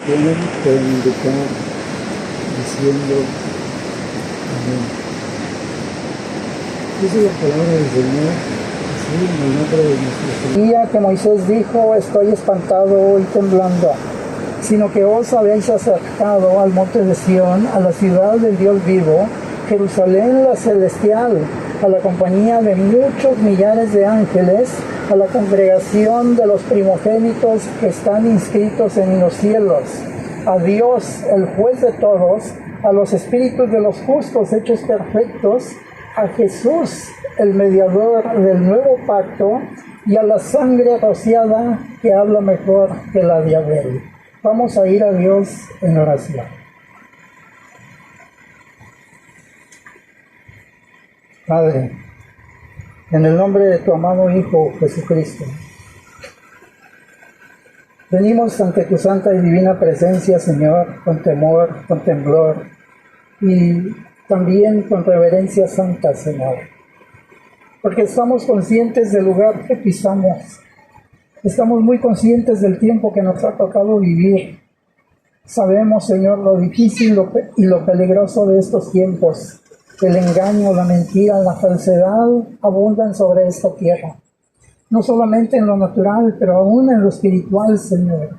pueden indicar diciendo amén. Dice la palabra del Señor, así en el nombre de nuestro Señor. Día que Moisés dijo, estoy espantado y temblando, sino que os habéis acercado al monte de Sión, a la ciudad del Dios vivo, Jerusalén la celestial, a la compañía de muchos millares de ángeles, a la congregación de los primogénitos que están inscritos en los cielos, a Dios, el juez de todos, a los espíritus de los justos hechos perfectos, a Jesús, el mediador del nuevo pacto, y a la sangre rociada que habla mejor que la de Abel. Vamos a ir a Dios en oración. Padre, en el nombre de tu amado Hijo Jesucristo, venimos ante tu santa y divina presencia, Señor, con temor, con temblor y también con reverencia santa, Señor, porque estamos conscientes del lugar que pisamos, estamos muy conscientes del tiempo que nos ha tocado vivir. Sabemos, Señor, lo difícil y lo peligroso de estos tiempos. El engaño, la mentira, la falsedad abundan sobre esta tierra. No solamente en lo natural, pero aún en lo espiritual, Señor.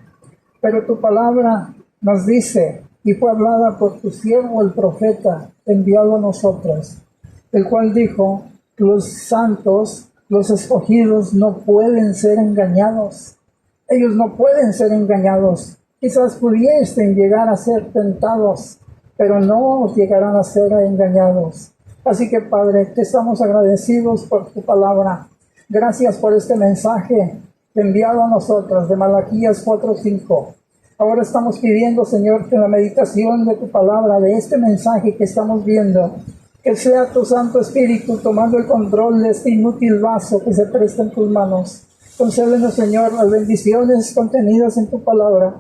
Pero tu palabra nos dice, y fue hablada por tu siervo el profeta, enviado a nosotros, el cual dijo, los santos, los escogidos, no pueden ser engañados. Ellos no pueden ser engañados. Quizás pudiesen llegar a ser tentados, pero no llegarán a ser engañados. Así que, Padre, te estamos agradecidos por tu palabra. Gracias por este mensaje enviado a nosotros de Malaquías 4:5. Ahora estamos pidiendo, Señor, que en la meditación de tu palabra, de este mensaje que estamos viendo, que sea tu Santo Espíritu tomando el control de este inútil vaso que se presta en tus manos. Concédenos, Señor, las bendiciones contenidas en tu palabra.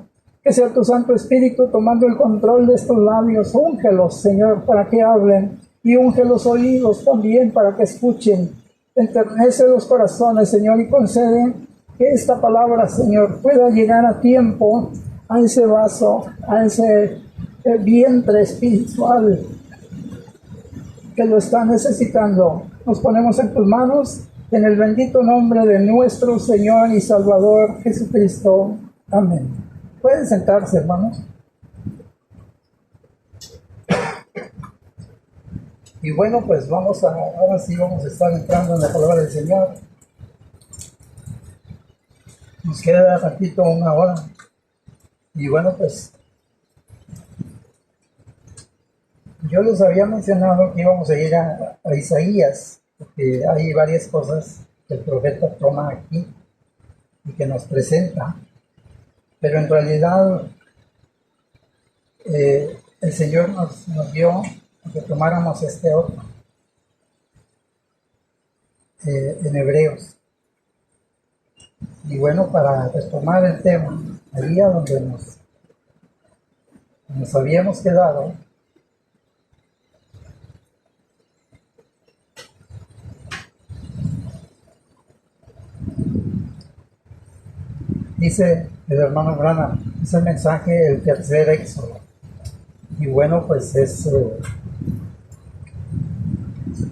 Que sea tu Santo Espíritu tomando el control de estos labios. Úngelos, Señor, para que hablen, y unge los oídos también para que escuchen. Enternece los corazones, Señor, y concede que esta palabra, Señor, pueda llegar a tiempo a ese vaso, a ese vientre espiritual que lo está necesitando. Nos ponemos en tus manos, en el bendito nombre de nuestro Señor y Salvador Jesucristo. Amén. Pueden sentarse, hermanos. Y bueno, pues ahora sí vamos a estar entrando en la palabra del Señor. Nos queda ratito, una hora. Y bueno, pues yo les había mencionado que íbamos a ir a Isaías, porque hay varias cosas que el profeta toma aquí y que nos presenta. Pero en realidad el Señor nos dio que tomáramos este otro en Hebreos. Y bueno, para retomar el tema, allí a donde nos habíamos quedado, dice el hermano Branham, es el mensaje, el tercer éxodo. Y bueno, pues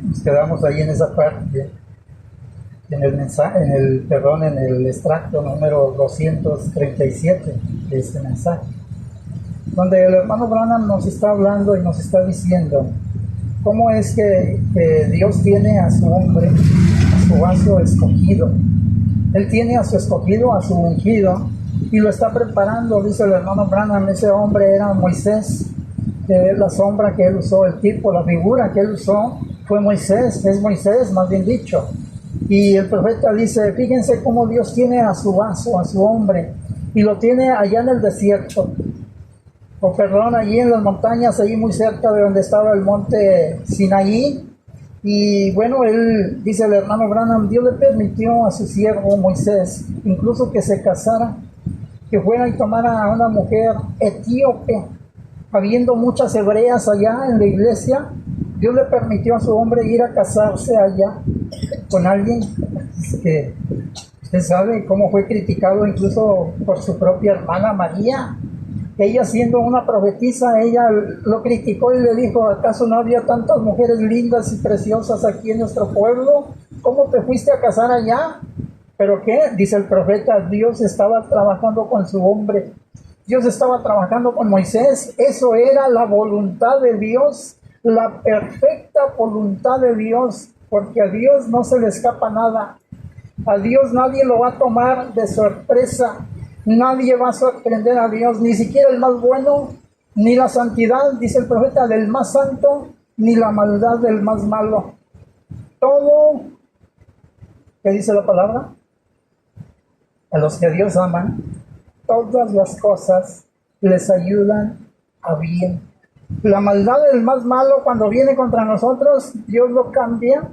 nos quedamos ahí en esa parte, en el extracto número 237 de este mensaje, donde el hermano Branham nos está hablando y nos está diciendo cómo es que Dios tiene a su hombre, a su vaso escogido. Él tiene a su escogido, a su ungido, y lo está preparando, dice el hermano Branham. Ese hombre era Moisés, la sombra que él usó, el tipo, la figura que él usó fue Moisés, es Moisés más bien dicho. Y el profeta dice, fíjense cómo Dios tiene a su vaso, a su hombre, y lo tiene allá en el desierto, allí en las montañas, allí muy cerca de donde estaba el monte Sinaí. Y bueno, él, dice el hermano Branham, Dios le permitió a su siervo Moisés, incluso que se casara, que fuera y tomara a una mujer etíope, habiendo muchas hebreas allá en la iglesia. Dios le permitió a su hombre ir a casarse allá con alguien que usted sabe cómo fue criticado incluso por su propia hermana María, Ella, siendo una profetisa, ella lo criticó y le dijo: ¿acaso no había tantas mujeres lindas y preciosas aquí en nuestro pueblo? ¿Cómo te fuiste a casar allá? ¿Pero qué? Dice el profeta: Dios estaba trabajando con su hombre. Dios estaba trabajando con Moisés. Eso era la voluntad de Dios, la perfecta voluntad de Dios, porque a Dios no se le escapa nada. A Dios nadie lo va a tomar de sorpresa. Nadie va a sorprender a Dios, ni siquiera el más bueno, ni la santidad, dice el profeta, del más santo, ni la maldad del más malo. Todo, ¿qué dice la palabra? A los que Dios ama, todas las cosas les ayudan a bien. La maldad del más malo, cuando viene contra nosotros, Dios lo cambia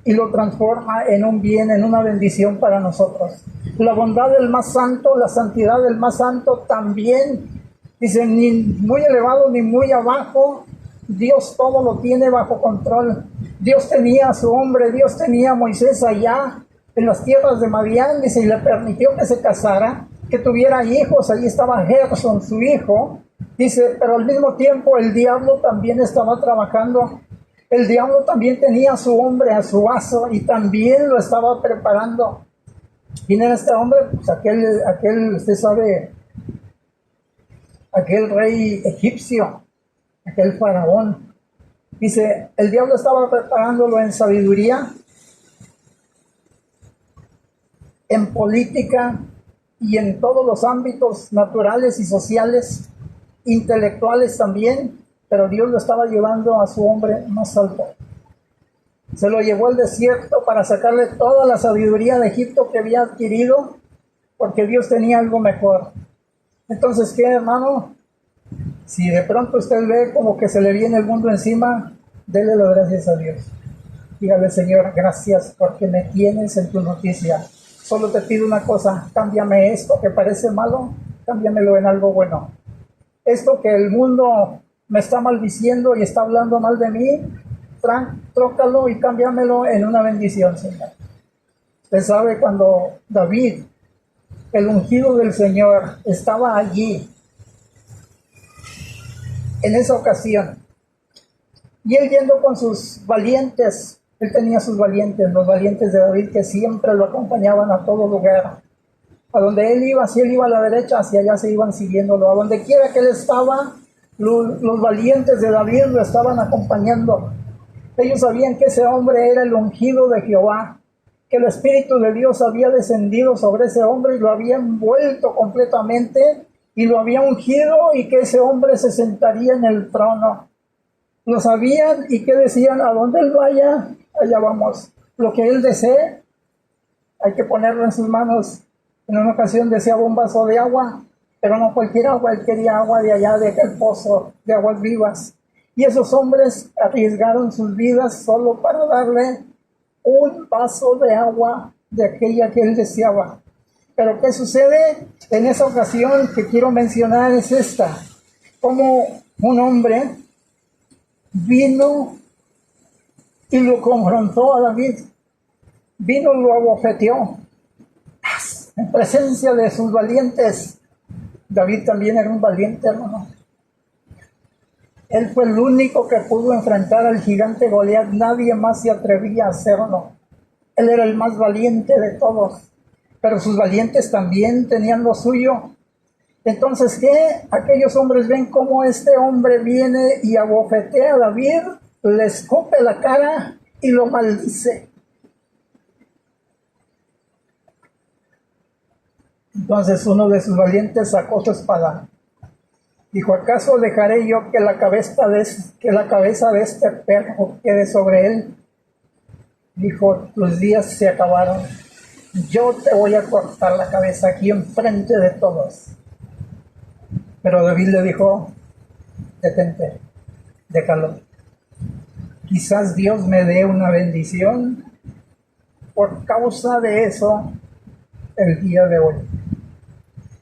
y lo transforma en un bien, en una bendición para nosotros. La bondad del más santo, la santidad del más santo también. Dice, ni muy elevado ni muy abajo, Dios todo lo tiene bajo control. Dios tenía a su hombre, Dios tenía a Moisés allá en las tierras de Madián, dice, y le permitió que se casara, que tuviera hijos. Allí estaba Gerson, su hijo. Dice, pero al mismo tiempo el diablo también estaba trabajando. El diablo también tenía a su hombre, a su aso, y también lo estaba preparando. ¿Quién era este hombre? Pues aquel, usted sabe, aquel rey egipcio, aquel faraón. Dice, el diablo estaba preparándolo en sabiduría, en política y en todos los ámbitos naturales y sociales, intelectuales también, pero Dios lo estaba llevando a su hombre más alto. Se lo llevó al desierto para sacarle toda la sabiduría de Egipto que había adquirido, porque Dios tenía algo mejor. Entonces, ¿qué, hermano? Si de pronto usted ve como que se le viene el mundo encima, dele las gracias a Dios. Dígale: Señor, gracias porque me tienes en tu noticia. Solo te pido una cosa: cámbiame esto que parece malo, cámbiamelo en algo bueno. Esto que el mundo me está maldiciendo y está hablando mal de mí, trócalo y cámbiamelo en una bendición, Señor. Usted sabe, cuando David, el ungido del Señor, estaba allí, en esa ocasión, y él yendo con sus valientes, él tenía sus valientes, los valientes de David, que siempre lo acompañaban a todo lugar. A donde él iba, si él iba a la derecha, hacia allá se iban siguiéndolo. A donde quiera que él estaba, los valientes de David lo estaban acompañando. Ellos sabían que ese hombre era el ungido de Jehová, que el Espíritu de Dios había descendido sobre ese hombre y lo había envuelto completamente y lo había ungido, y que ese hombre se sentaría en el trono. Lo sabían, y que decían: a donde él vaya, allá vamos. Lo que él desee, hay que ponerlo en sus manos. En una ocasión deseaba un vaso de agua, pero no cualquier agua, él quería agua de allá, de aquel pozo de aguas vivas. Y esos hombres arriesgaron sus vidas solo para darle un vaso de agua de aquella que él deseaba. Pero ¿qué sucede? En esa ocasión que quiero mencionar es esta: como un hombre vino y lo confrontó a David, vino y lo abofeteó en presencia de sus valientes. David también era un valiente, hermano. Él fue el único que pudo enfrentar al gigante Goliat. Nadie más se atrevía a hacerlo. Él era el más valiente de todos. Pero sus valientes también tenían lo suyo. Entonces, ¿qué? Aquellos hombres ven cómo este hombre viene y abofetea a David, le escupe la cara y lo maldice. Entonces uno de sus valientes sacó su espada. Dijo: ¿acaso dejaré yo que la cabeza de este perro quede sobre él? Dijo: tus días se acabaron. Yo te voy a cortar la cabeza aquí enfrente de todos. Pero David le dijo: detente, déjalo. Quizás Dios me dé una bendición por causa de eso el día de hoy.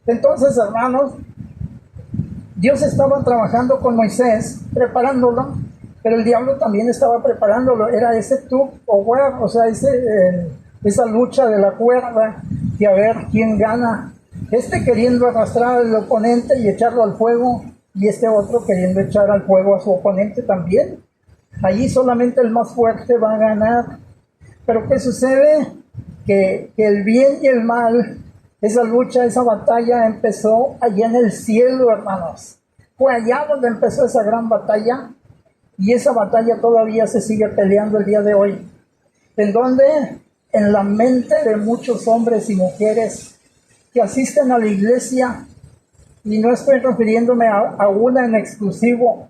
Entonces, hermanos, Dios estaba trabajando con Moisés, preparándolo, pero el diablo también estaba preparándolo. Era ese tú o war, o sea, esa lucha de la cuerda, y a ver quién gana. Este queriendo arrastrar al oponente y echarlo al fuego, y este otro queriendo echar al fuego a su oponente también. Allí solamente el más fuerte va a ganar. Pero ¿qué sucede? Que el bien y el mal, esa lucha, esa batalla empezó allá en el cielo, hermanos. Fue allá donde empezó esa gran batalla, y esa batalla todavía se sigue peleando el día de hoy. ¿En dónde? En la mente de muchos hombres y mujeres que asisten a la iglesia, y no estoy refiriéndome a una en exclusivo,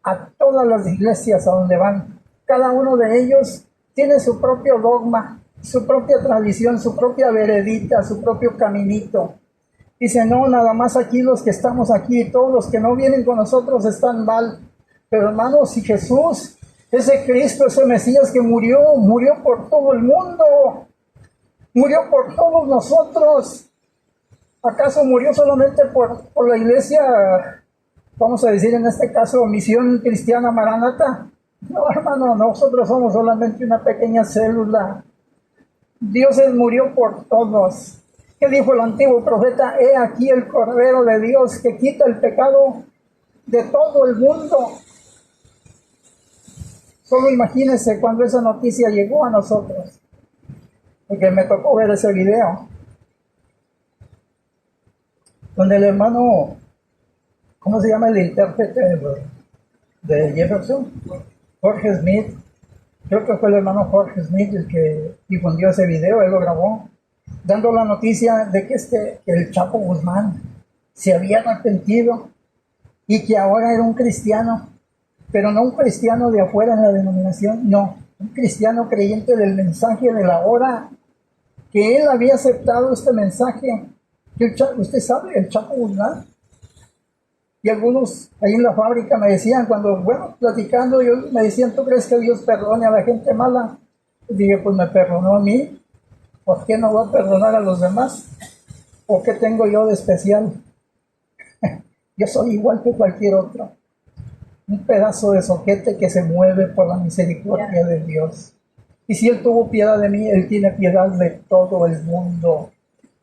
a todas las iglesias a donde van. Cada uno de ellos tiene su propio dogma, su propia tradición, su propia veredita, su propio caminito. Dice, no, nada más aquí los que estamos aquí, todos los que no vienen con nosotros están mal. Pero hermanos, si Jesús, ese Cristo, ese Mesías que murió por todo el mundo, murió por todos nosotros, ¿acaso murió solamente por la iglesia, vamos a decir en este caso, Misión Cristiana Maranata? No, hermano, nosotros somos solamente una pequeña célula. Dios murió por todos. ¿Qué dijo el antiguo profeta? He aquí el Cordero de Dios que quita el pecado de todo el mundo. Solo imagínense cuando esa noticia llegó a nosotros, porque me tocó ver ese video, donde el hermano, ¿cómo se llama el intérprete de Jefferson? Jorge Smith. Creo que fue el hermano Jorge Smith el que difundió ese video, él lo grabó, dando la noticia de que el Chapo Guzmán se había arrepentido y que ahora era un cristiano, pero no un cristiano de afuera en la denominación, no, un cristiano creyente del mensaje de la hora, que él había aceptado este mensaje. Usted sabe, el Chapo Guzmán. Y algunos ahí en la fábrica me decían, cuando, platicando, me decían, ¿tú crees que Dios perdone a la gente mala? Y dije, pues me perdonó a mí, ¿por qué no va a perdonar a los demás? ¿O qué tengo yo de especial? Yo soy igual que cualquier otro, un pedazo de soquete que se mueve por la misericordia de Dios. Y si Él tuvo piedad de mí, Él tiene piedad de todo el mundo,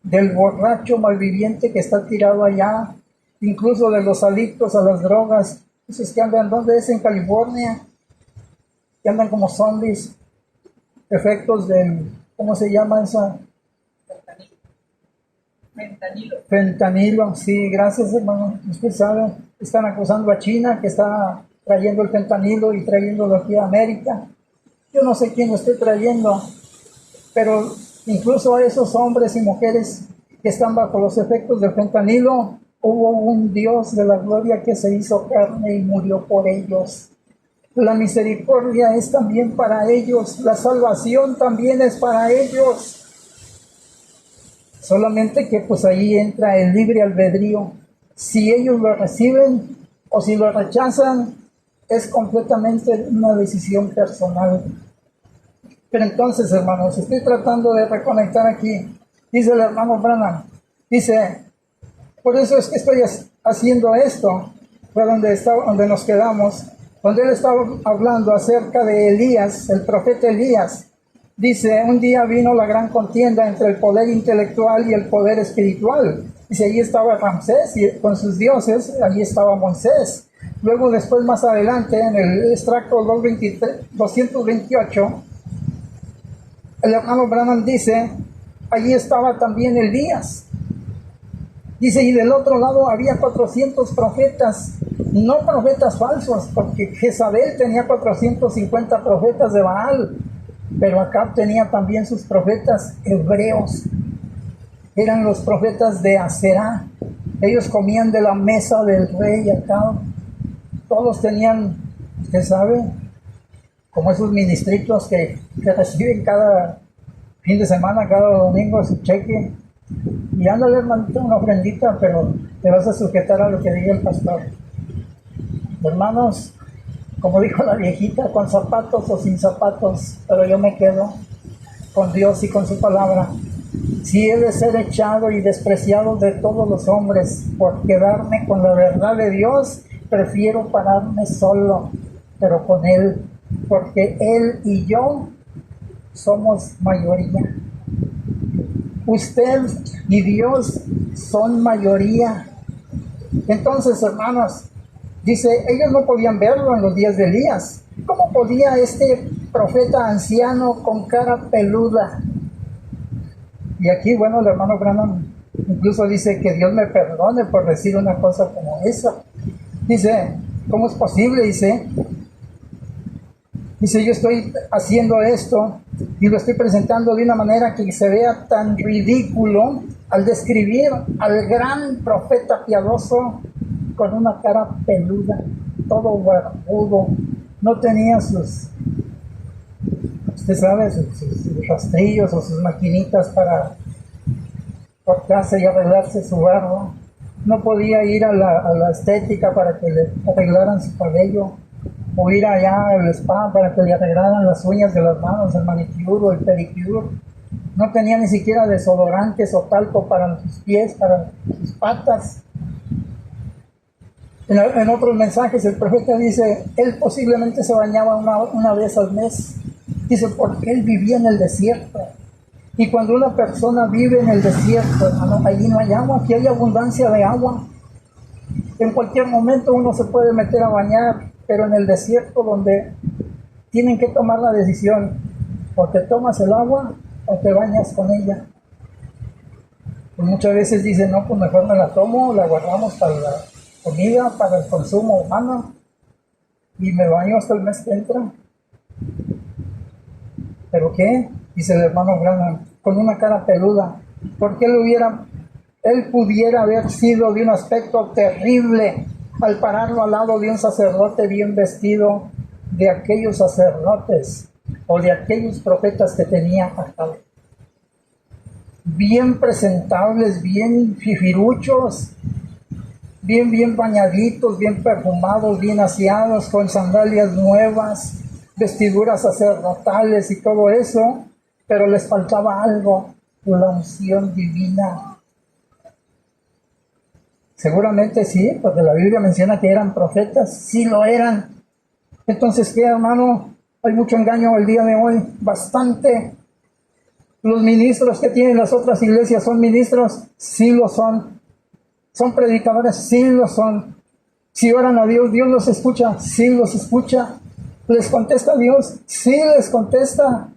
del borracho malviviente que está tirado allá, incluso de los adictos a las drogas, esos que andan, ¿dónde es? En California, que andan como zombies, efectos del, ¿cómo se llama esa? Fentanilo, sí, gracias hermano. Usted sabe, están acusando a China que está trayendo el fentanilo y trayéndolo aquí a América. Yo no sé quién lo esté trayendo, pero incluso a esos hombres y mujeres que están bajo los efectos del fentanilo, hubo un Dios de la gloria que se hizo carne y murió por ellos. La misericordia es también para ellos, la salvación también es para ellos. Solamente que pues ahí entra el libre albedrío. Si ellos lo reciben o si lo rechazan, es completamente una decisión personal. Pero entonces, hermanos, estoy tratando de reconectar aquí. Dice el hermano Branham, dice, por eso es que estoy haciendo esto. Fue donde nos quedamos, donde él estaba hablando acerca de Elías, el profeta Elías. Dice, un día vino la gran contienda entre el poder intelectual y el poder espiritual. Dice, allí estaba Ramsés y con sus dioses, allí estaba Moisés. Luego, después, más adelante, en el extracto 228, el hermano Branham dice, allí estaba también Elías. Dice, y del otro lado había 400 profetas, no profetas falsos, porque Jezabel tenía 450 profetas de Baal, pero Acab tenía también sus profetas hebreos. Eran los profetas de Aserá. Ellos comían de la mesa del rey Acab. Todos tenían, usted sabe, como esos ministritos que reciben cada fin de semana, cada domingo su cheque. Y ándale, hermanito, una ofrendita, pero te vas a sujetar a lo que diga el pastor. Hermanos, como dijo la viejita, con zapatos o sin zapatos, pero yo me quedo con Dios y con su palabra. Si he de ser echado y despreciado de todos los hombres por quedarme con la verdad de Dios, prefiero pararme solo, pero con Él, porque Él y yo somos mayoría. Usted y Dios son mayoría. Entonces, hermanos, dice, ellos no podían verlo en los días de Elías. ¿Cómo podía este profeta anciano con cara peluda? Y aquí, bueno, el hermano Branham incluso dice que Dios me perdone por decir una cosa como esa. Dice, ¿cómo es posible? Dice, yo estoy haciendo esto y lo estoy presentando de una manera que se vea tan ridículo al describir al gran profeta piadoso con una cara peluda, todo barbudo, no tenía sus, usted sabe, sus rastrillos o sus maquinitas para cortarse y arreglarse su barba, no podía ir a la estética para que le arreglaran su cabello, o ir allá al spa para que le arreglaran las uñas de las manos, el manicure o el pedicure. No tenía ni siquiera desodorantes o talco para sus pies, para sus patas. En otros mensajes el profeta dice, él posiblemente se bañaba una vez al mes. Dice, porque él vivía en el desierto. Y cuando una persona vive en el desierto, hermano, allí no hay agua, aquí hay abundancia de agua. En cualquier momento uno se puede meter a bañar, pero en el desierto donde tienen que tomar la decisión, o te tomas el agua o te bañas con ella. Pues muchas veces dicen, no, pues mejor me la tomo, la guardamos para la comida, para el consumo humano, y me baño hasta el mes que entra. ¿Pero qué? Dice el hermano Branham, con una cara peluda, porque él pudiera haber sido de un aspecto terrible al pararlo al lado de un sacerdote bien vestido, de aquellos sacerdotes o de aquellos profetas que tenía acá. Bien presentables, bien fifiruchos, bien bañaditos, bien perfumados, bien aseados, con sandalias nuevas, vestiduras sacerdotales y todo eso, pero les faltaba algo, la unción divina. Seguramente sí, porque la Biblia menciona que eran profetas, sí lo eran. Entonces, ¿qué, hermano? Hay mucho engaño el día de hoy, bastante. Los ministros que tienen las otras iglesias son ministros, sí lo son. Son predicadores, sí lo son. Si oran a Dios, Dios los escucha, sí los escucha. ¿Les contesta Dios? Sí les contesta.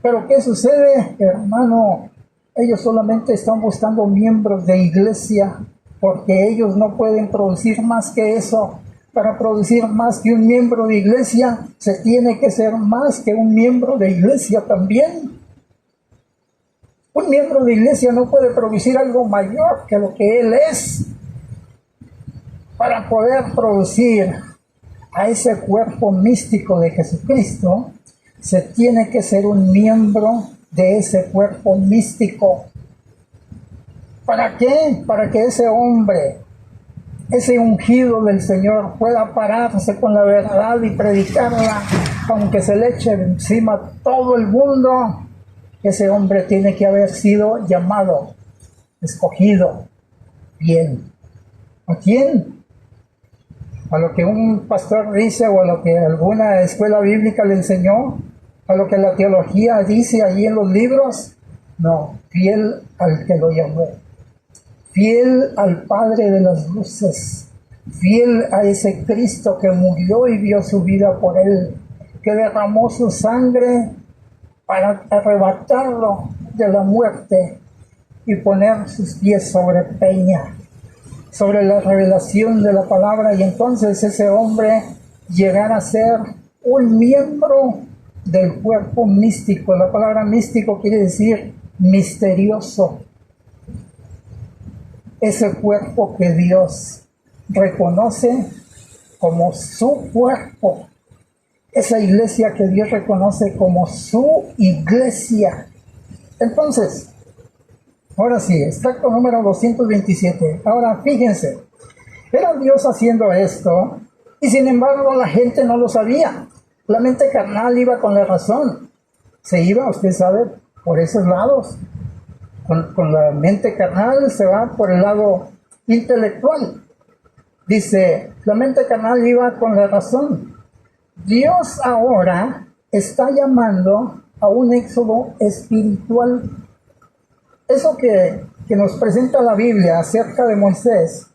Pero ¿qué sucede, hermano? Ellos solamente están buscando miembros de iglesia, porque ellos no pueden producir más que eso. Para producir más que un miembro de iglesia, se tiene que ser más que un miembro de iglesia también. Un miembro de iglesia no puede producir algo mayor que lo que él es. Para poder producir a ese cuerpo místico de Jesucristo, se tiene que ser un miembro de ese cuerpo místico. ¿Para qué? Para que ese hombre, ese ungido del Señor, pueda pararse con la verdad y predicarla, aunque se le eche encima todo el mundo. Ese hombre tiene que haber sido llamado, escogido, bien. ¿A quién? ¿A lo que un pastor dice o a lo que alguna escuela bíblica le enseñó? ¿A lo que la teología dice allí en los libros? No, fiel al que lo llamó. Fiel al Padre de las luces, fiel a ese Cristo que murió y dio su vida por él, que derramó su sangre para arrebatarlo de la muerte y poner sus pies sobre peña, sobre la revelación de la palabra, y entonces ese hombre llegar a ser un miembro del cuerpo místico. La palabra místico quiere decir misterioso. Ese cuerpo que Dios reconoce como su cuerpo. Esa iglesia que Dios reconoce como su iglesia. Entonces, ahora sí, extracto número 227. Ahora fíjense, era Dios haciendo esto y sin embargo la gente no lo sabía. La mente carnal iba con la razón. Se iba, usted sabe, por esos lados. Con la mente carnal se va por el lado intelectual. Dice, la mente carnal iba con la razón. Dios ahora está llamando a un éxodo espiritual. eso que nos presenta la Biblia acerca de Moisés.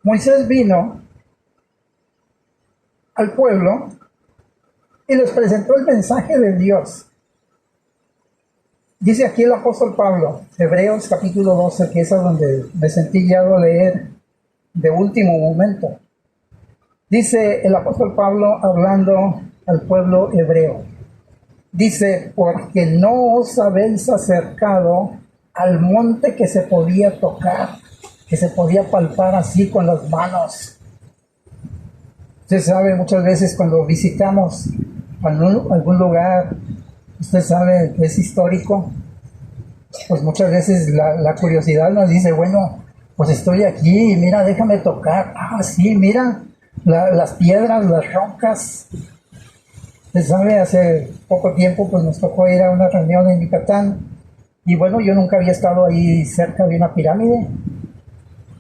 Moisés vino al pueblo y les presentó el mensaje de Dios. Dice aquí el apóstol Pablo, Hebreos capítulo 12, que es a donde me sentí guiado a leer de último momento. Dice el apóstol Pablo hablando al pueblo hebreo. Dice, porque no os habéis acercado al monte que se podía tocar, que se podía palpar así con las manos. Usted sabe, muchas veces cuando visitamos algún lugar, usted sabe que es histórico, pues muchas veces la curiosidad nos dice, bueno, pues estoy aquí, mira, déjame tocar. Ah, sí, mira, las piedras, las rocas. Usted sabe, hace poco tiempo pues nos tocó ir a una reunión en Yucatán y bueno, yo nunca había estado ahí cerca de una pirámide,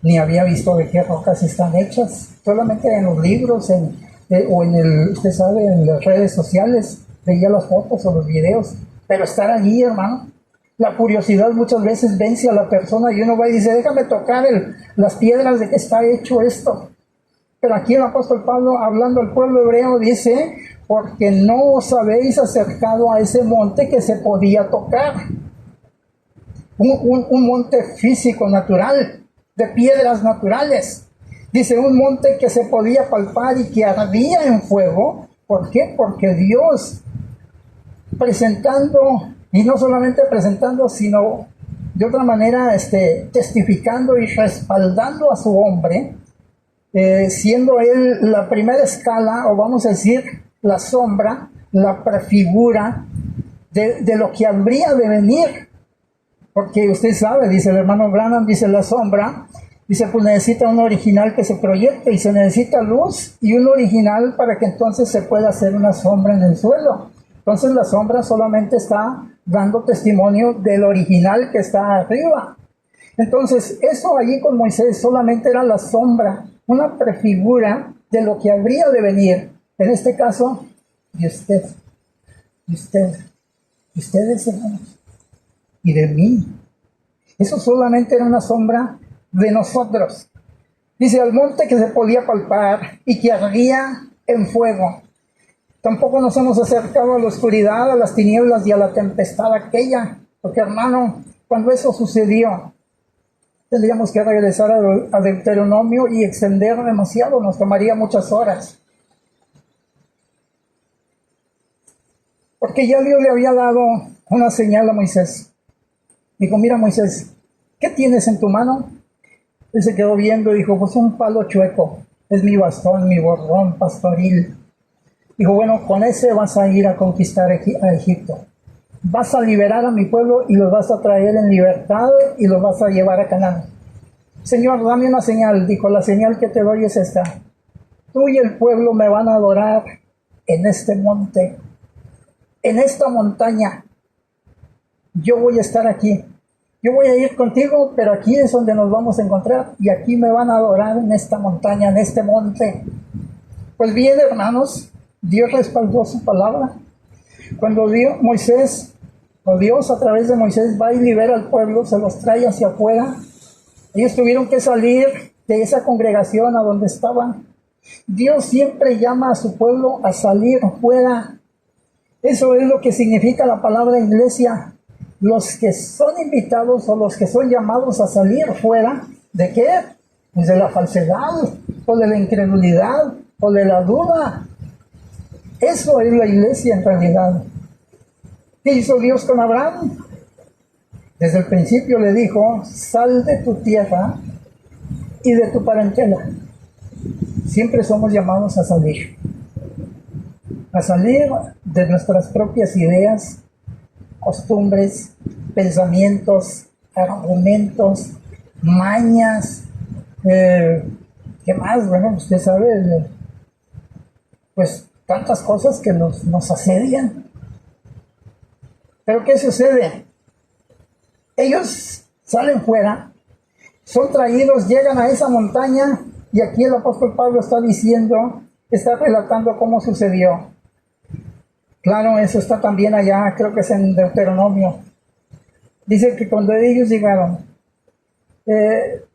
ni había visto de qué rocas están hechas, solamente en los libros o usted sabe, en las redes sociales veía las fotos o los videos, pero estar allí, hermano, la curiosidad muchas veces vence a la persona y uno va y dice, déjame tocar las piedras de que está hecho esto. Pero aquí el apóstol Pablo, hablando al pueblo hebreo, dice, porque no os habéis acercado a ese monte que se podía tocar. Un monte físico, natural, de piedras naturales. Dice, un monte que se podía palpar y que ardía en fuego. ¿Por qué? Porque Dios, presentando, y no solamente presentando, sino de otra manera testificando y respaldando a su hombre, siendo él la primera escala, o vamos a decir, la sombra, la prefigura de lo que habría de venir. Porque usted sabe, dice el hermano Branham, dice la sombra, dice pues necesita un original que se proyecte y se necesita luz y un original para que entonces se pueda hacer una sombra en el suelo. Entonces la sombra solamente está dando testimonio del original que está arriba. Entonces eso allí con Moisés solamente era la sombra, una prefigura de lo que habría de venir. En este caso, de usted, ustedes hermanos, y de mí. Eso solamente era una sombra de nosotros. Dice, al monte que se podía palpar y que ardía en fuego. Tampoco nos hemos acercado a la oscuridad, a las tinieblas y a la tempestad aquella. Porque hermano, cuando eso sucedió, tendríamos que regresar a Deuteronomio y extender demasiado, nos tomaría muchas horas. Porque ya Dios le había dado una señal a Moisés. Dijo, mira Moisés, ¿qué tienes en tu mano? Él se quedó viendo y dijo, pues un palo chueco, es mi bastón, mi borrón pastoril. Dijo, bueno, con ese vas a ir a conquistar a Egipto. Vas a liberar a mi pueblo y los vas a traer en libertad y los vas a llevar a Canaán. Señor, dame una señal. Dijo, la señal que te doy es esta. Tú y el pueblo me van a adorar en este monte, en esta montaña. Yo voy a estar aquí. Yo voy a ir contigo, pero aquí es donde nos vamos a encontrar y aquí me van a adorar en esta montaña, en este monte. Pues bien, hermanos, Dios respaldó su palabra. Cuando Dios a través de Moisés va y libera al pueblo, se los trae hacia afuera. Ellos tuvieron que salir de esa congregación a donde estaban. Dios siempre llama a su pueblo a salir fuera. Eso es lo que significa la palabra iglesia. Los que son invitados o los que son llamados a salir fuera, ¿de qué? Pues de la falsedad, o de la incredulidad, o de la duda. Eso es la iglesia en realidad. ¿Qué hizo Dios con Abraham? Desde el principio le dijo, sal de tu tierra y de tu parentela. Siempre somos llamados a salir de nuestras propias ideas, costumbres, pensamientos, argumentos, mañas, ¿qué más? Bueno, usted sabe, pues tantas cosas que nos asedian. Pero ¿qué sucede? Ellos salen fuera, son traídos, llegan a esa montaña y aquí el apóstol Pablo está relatando cómo sucedió. Claro, eso está también allá, creo que es en Deuteronomio. Dice que cuando ellos llegaron,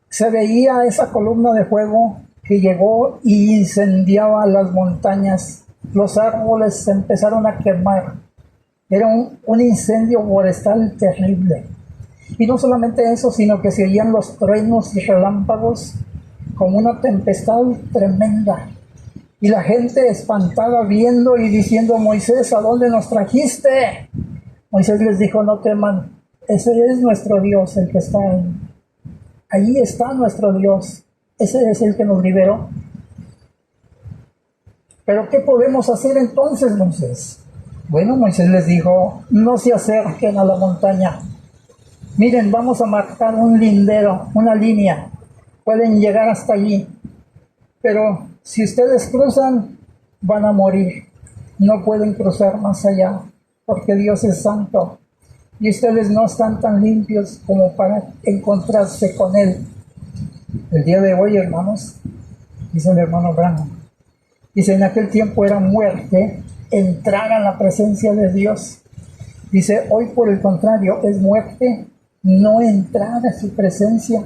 se veía esa columna de fuego que llegó y incendiaba las montañas. Los árboles se empezaron a quemar. Era un incendio forestal terrible. Y no solamente eso, sino que se oían los truenos y relámpagos como una tempestad tremenda. Y la gente espantada viendo y diciendo: Moisés, ¿a dónde nos trajiste? Moisés les dijo: no teman, ese es nuestro Dios, el que está ahí. Allí está nuestro Dios, ese es el que nos liberó. ¿Pero qué podemos hacer entonces, Moisés? Bueno, Moisés les dijo: no se acerquen a la montaña. Miren, vamos a marcar un lindero, una línea. Pueden llegar hasta allí. Pero si ustedes cruzan, van a morir. No pueden cruzar más allá, porque Dios es santo. Y ustedes no están tan limpios como para encontrarse con Él. El día de hoy, hermanos, dice el hermano Branham, dice: en aquel tiempo era muerte entrar a la presencia de Dios. Dice: hoy por el contrario es muerte no entrar a su presencia.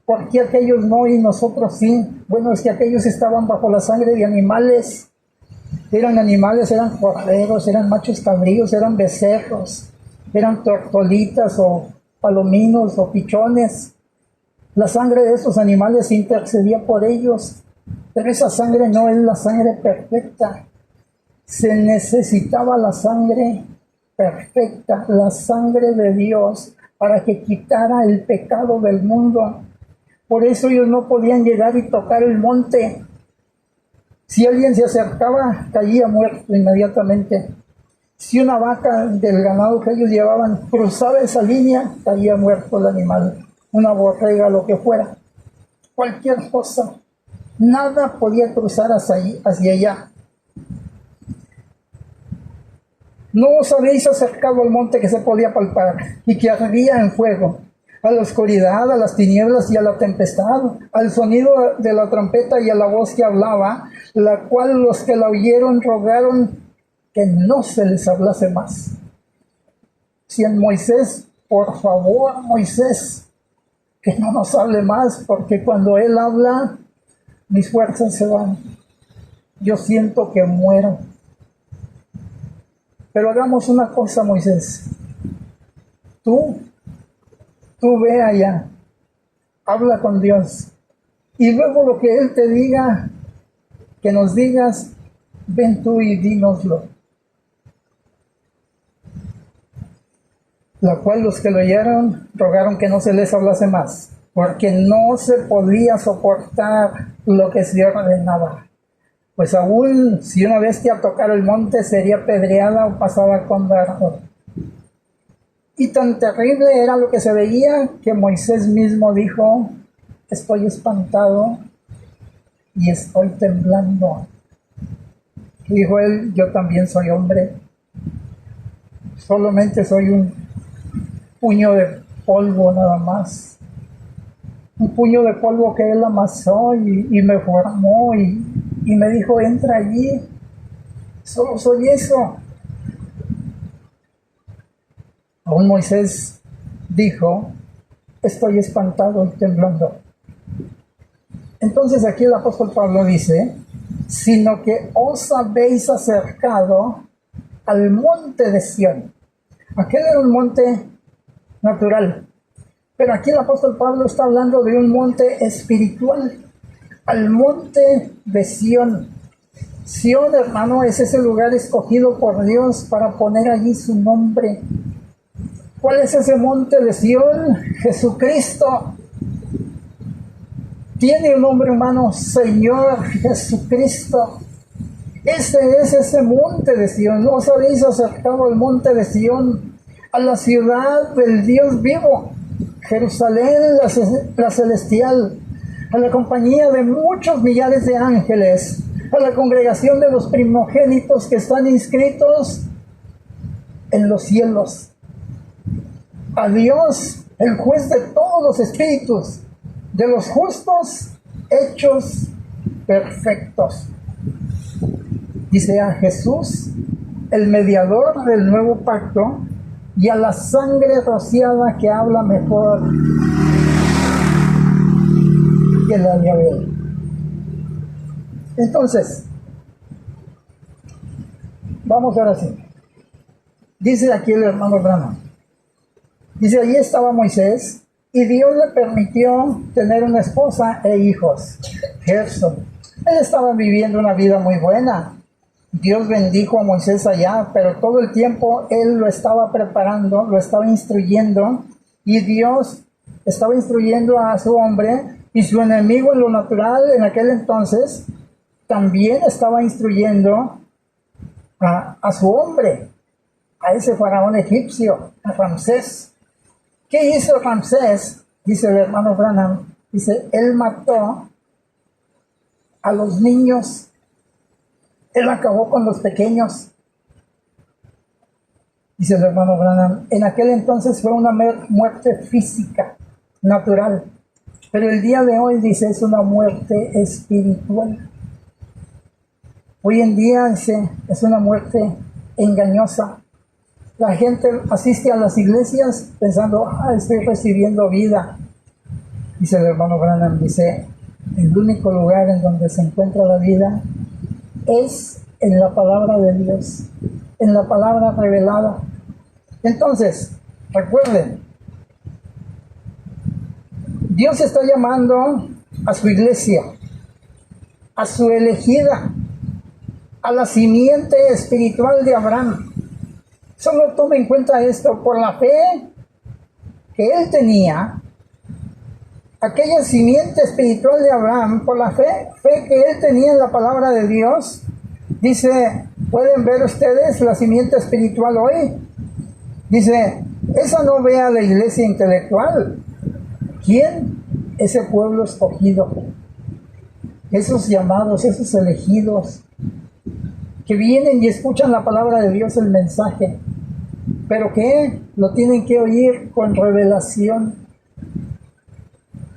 ¿Por qué aquellos no y nosotros sí? Bueno, es que aquellos estaban bajo la sangre de animales. Eran animales, eran corderos, eran machos cabríos, eran becerros, eran tortolitas o palominos o pichones. La sangre de esos animales intercedía por ellos, pero esa sangre no es la sangre perfecta. Se necesitaba la sangre perfecta, la sangre de Dios, para que quitara el pecado del mundo. Por eso ellos no podían llegar y tocar el monte. Si alguien se acercaba, caía muerto inmediatamente. Si una vaca del ganado que ellos llevaban cruzaba esa línea, caía muerto el animal. Una borrega, lo que fuera. Cualquier cosa. Nada podía cruzar hacia allá. No os habéis acercado al monte que se podía palpar y que ardía en fuego, a la oscuridad, a las tinieblas y a la tempestad, al sonido de la trompeta y a la voz que hablaba, la cual los que la oyeron rogaron que no se les hablase más. Si en Moisés, por favor, Moisés, que no nos hable más, porque cuando él habla, mis fuerzas se van. Yo siento que muero. Pero hagamos una cosa, Moisés. Tú ve allá, habla con Dios. Y luego lo que Él te diga, que nos digas, ven tú y dínoslo. La cual los que lo oyeron rogaron que no se les hablase más, porque no se podía soportar lo que se ordenaba. Pues aún si una bestia tocara el monte sería apedreada o pasaba con dardo. Y tan terrible era lo que se veía que Moisés mismo dijo: estoy espantado y estoy temblando. Y dijo él: yo también soy hombre, solamente soy un puño de polvo nada más. Un puño de polvo que él amasó y me formó y me dijo: entra allí, solo soy eso. Aún Moisés dijo: estoy espantado y temblando. Entonces aquí el apóstol Pablo dice: sino que os habéis acercado al monte de Sión. Aquel era un monte natural, pero aquí el apóstol Pablo está hablando de un monte espiritual, al monte de Sión. Sión, hermano, es ese lugar escogido por Dios para poner allí su nombre. ¿Cuál es ese monte de Sión? Jesucristo. Tiene un nombre humano: Señor Jesucristo. Ese es ese monte de Sión. ¿No os habéis acercado al monte de Sión, a la ciudad del Dios vivo, Jerusalén, la celestial, a la compañía de muchos millares de ángeles, a la congregación de los primogénitos que están inscritos en los cielos, a Dios, el juez de todos los espíritus, de los justos hechos perfectos? Dice: a Jesús, el mediador del nuevo pacto, y a la sangre rociada que habla mejor que la de Abel. Entonces, vamos ahora sí. Dice aquí el hermano Branham. Dice, allí estaba Moisés y Dios le permitió tener una esposa e hijos. Gerson. Él estaba viviendo una vida muy buena. Dios bendijo a Moisés allá, pero todo el tiempo él lo estaba preparando, lo estaba instruyendo, y Dios estaba instruyendo a su hombre, y su enemigo en lo natural en aquel entonces también estaba instruyendo a su hombre, a ese faraón egipcio, a Ramsés. ¿Qué hizo Ramsés? Dice el hermano Branham, dice, él mató a los niños, él acabó con los pequeños. Dice el hermano Branham, en aquel entonces fue una muerte física, natural, pero el día de hoy, dice, es una muerte espiritual. Hoy en día, dice, es una muerte engañosa. La gente asiste a las iglesias pensando, estoy recibiendo vida. Dice el hermano Branham, dice, el único lugar en donde se encuentra la vida es en la palabra de Dios, en la palabra revelada. Entonces, recuerden, Dios está llamando a su iglesia, a su elegida, a la simiente espiritual de Abraham. Solo tome en cuenta esto, por la fe que él tenía, aquella simiente espiritual de Abraham, por la fe que él tenía en la palabra de Dios. Dice, ¿pueden ver ustedes la simiente espiritual hoy? Dice, esa no ve a la iglesia intelectual. ¿Quién? Ese pueblo escogido, esos llamados, esos elegidos, que vienen y escuchan la palabra de Dios, el mensaje, pero que lo tienen que oír con revelación.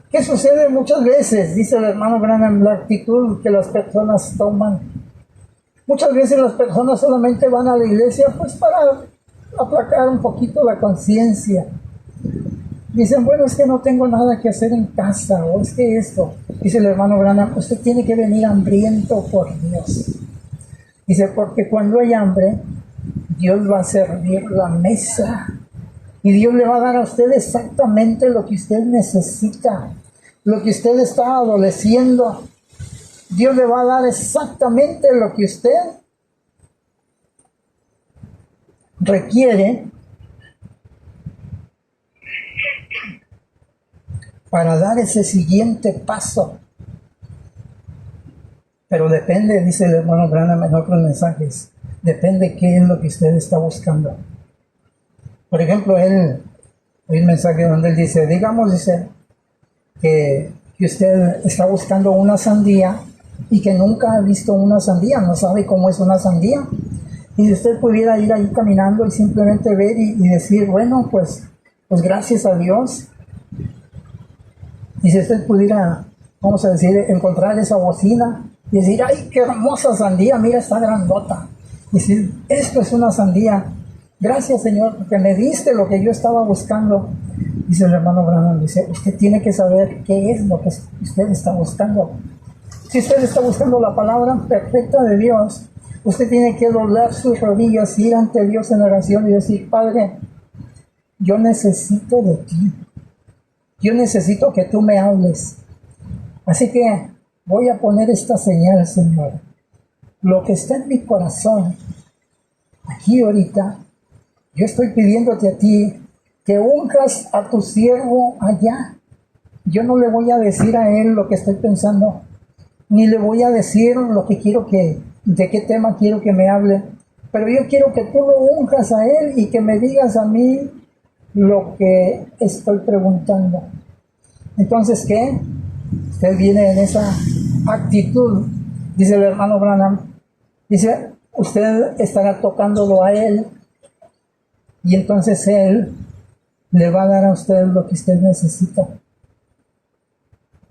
¿Qué sucede muchas veces? Dice el hermano Branham, la actitud que las personas toman. Muchas veces las personas solamente van a la iglesia pues para aplacar un poquito la conciencia. Dicen, bueno, es que no tengo nada que hacer en casa, o es que esto. Dice el hermano Branham, usted tiene que venir hambriento por Dios. Dice, porque cuando hay hambre, Dios va a servir la mesa. Y Dios le va a dar a usted exactamente lo que usted necesita, lo que usted está adoleciendo. Dios le va a dar exactamente lo que usted requiere para dar ese siguiente paso. Pero depende, dice el hermano Branham en otros mensajes, depende qué es lo que usted está buscando. Por ejemplo, hay un mensaje donde él dice, digamos, dice, que usted está buscando una sandía y que nunca ha visto una sandía, no sabe cómo es una sandía. Y si usted pudiera ir ahí caminando y simplemente ver y decir, bueno, pues gracias a Dios. Y si usted pudiera, vamos a decir, encontrar esa bocina y decir, ¡ay, qué hermosa sandía! Mira, está grandota. Y decir, esto es una sandía. Gracias, Señor, porque me diste lo que yo estaba buscando. Dice el hermano Branham, dice, usted tiene que saber qué es lo que usted está buscando. Si usted está buscando la palabra perfecta de Dios, usted tiene que doblar sus rodillas, ir ante Dios en oración y decir, Padre, yo necesito de ti. Yo necesito que tú me hables. Así que voy a poner esta señal, Señor. Lo que está en mi corazón, aquí ahorita, yo estoy pidiéndote a ti que unjas a tu siervo allá. Yo no le voy a decir a él lo que estoy pensando, ni le voy a decir lo que quiero de qué tema quiero que me hable, pero yo quiero que tú lo unjas a él y que me digas a mí lo que estoy preguntando. Entonces, ¿qué? Usted viene en esa actitud, dice el hermano Branham, dice, usted estará tocándolo a él y entonces él le va a dar a usted lo que usted necesita.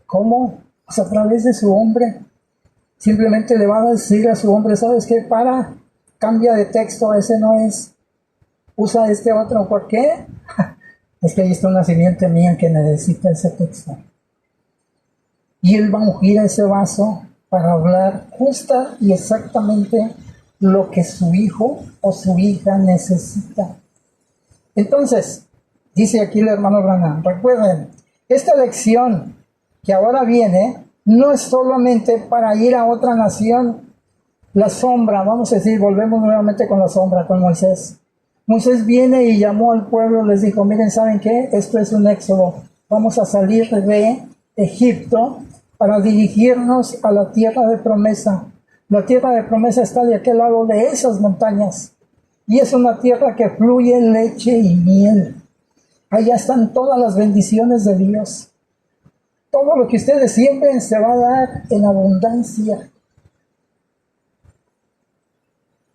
¿Cómo? Pues a través de su hombre. Simplemente le va a decir a su hombre, ¿sabes qué? cambia de texto, ese no es, usa este otro. ¿Por qué? Es que ahí está una simiente mía que necesita ese texto. Y él va a ungir ese vaso para hablar justa y exactamente lo que su hijo o su hija necesita. Entonces, dice aquí el hermano Branham, recuerden, esta lección que ahora viene no es solamente para ir a otra nación. La sombra, vamos a decir, volvemos nuevamente con la sombra, con Moisés. Moisés viene y llamó al pueblo, les dijo, miren, ¿saben qué? Esto es un éxodo. Vamos a salir de Egipto para dirigirnos a la tierra de promesa. La tierra de promesa está de aquel lado de esas montañas. Y es una tierra que fluye leche y miel. Allá están todas las bendiciones de Dios. Todo lo que ustedes siembren se va a dar en abundancia.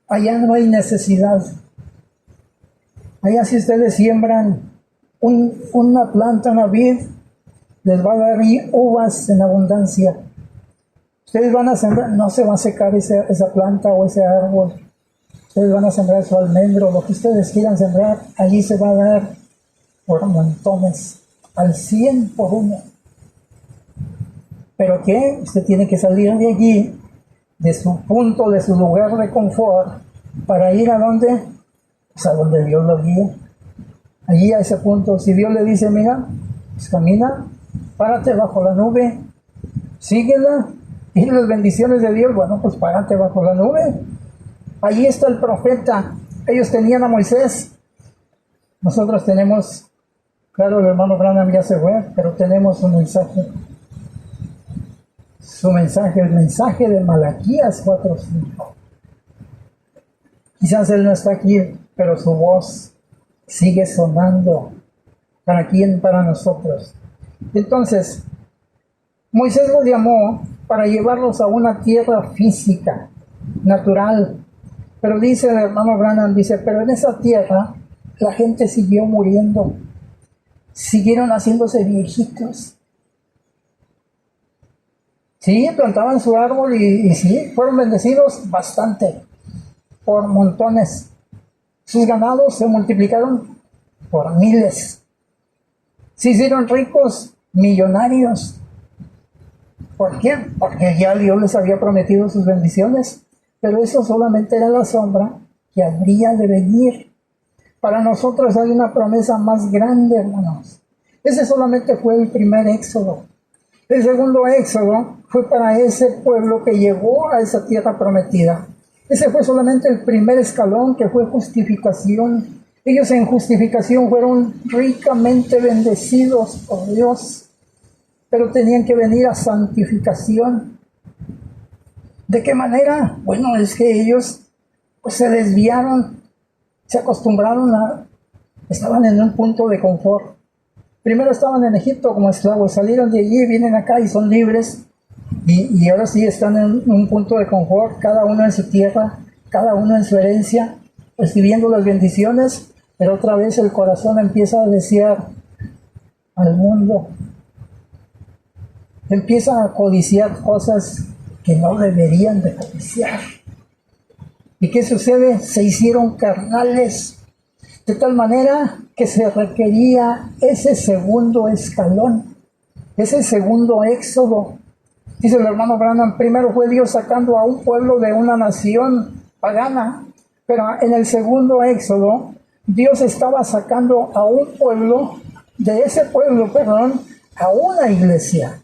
Allá no hay necesidad. Allá si ustedes siembran una planta, una vid, les va a dar uvas en abundancia. Ustedes van a sembrar, no se va a secar esa planta o ese árbol. Ustedes van a sembrar su almendro, lo que ustedes quieran sembrar, allí se va a dar por montones, al 100 por uno. ¿Pero qué? Usted tiene que salir de allí, de su punto, de su lugar de confort, para ir a donde, pues a donde Dios lo guía. Allí a ese punto, si Dios le dice, mira, pues camina, párate bajo la nube, síguela, y las bendiciones de Dios, bueno, pues párate bajo la nube. Allí está el profeta. Ellos tenían a Moisés. Nosotros tenemos, claro, el hermano Branham ya se fue, pero tenemos un mensaje. Su mensaje, el mensaje de Malaquías 4:5. Quizás él no está aquí, pero su voz sigue sonando. ¿Para quién? Para nosotros. Entonces, Moisés los llamó para llevarlos a una tierra física, natural. Pero dice el hermano Branham, dice, pero en esa tierra la gente siguió muriendo. Siguieron haciéndose viejitos. Sí, plantaban su árbol y sí, fueron bendecidos bastante, por montones. Sus ganados se multiplicaron por miles. Se hicieron ricos, millonarios. ¿Por qué? Porque ya Dios les había prometido sus bendiciones. Pero eso solamente era la sombra que habría de venir. Para nosotros hay una promesa más grande, hermanos. Ese solamente fue el primer éxodo. El segundo éxodo fue para ese pueblo que llegó a esa tierra prometida. Ese fue solamente el primer escalón, que fue justificación. Ellos en justificación fueron ricamente bendecidos por Dios, pero tenían que venir a santificación. ¿De qué manera? Bueno, es que ellos pues, se desviaron, se acostumbraron estaban en un punto de confort. Primero estaban en Egipto como esclavos, salieron de allí, vienen acá y son libres. Y ahora sí están en un punto de confort, cada uno en su tierra, cada uno en su herencia, recibiendo las bendiciones, pero otra vez el corazón empieza a desear al mundo. Empieza a codiciar cosas que no deberían de codiciar. ¿Y qué sucede? Se hicieron carnales, de tal manera que se requería ese segundo escalón, ese segundo éxodo. Dice el hermano Branham, primero fue Dios sacando a un pueblo de una nación pagana, pero en el segundo éxodo, Dios estaba sacando a un pueblo, de ese pueblo, a una iglesia.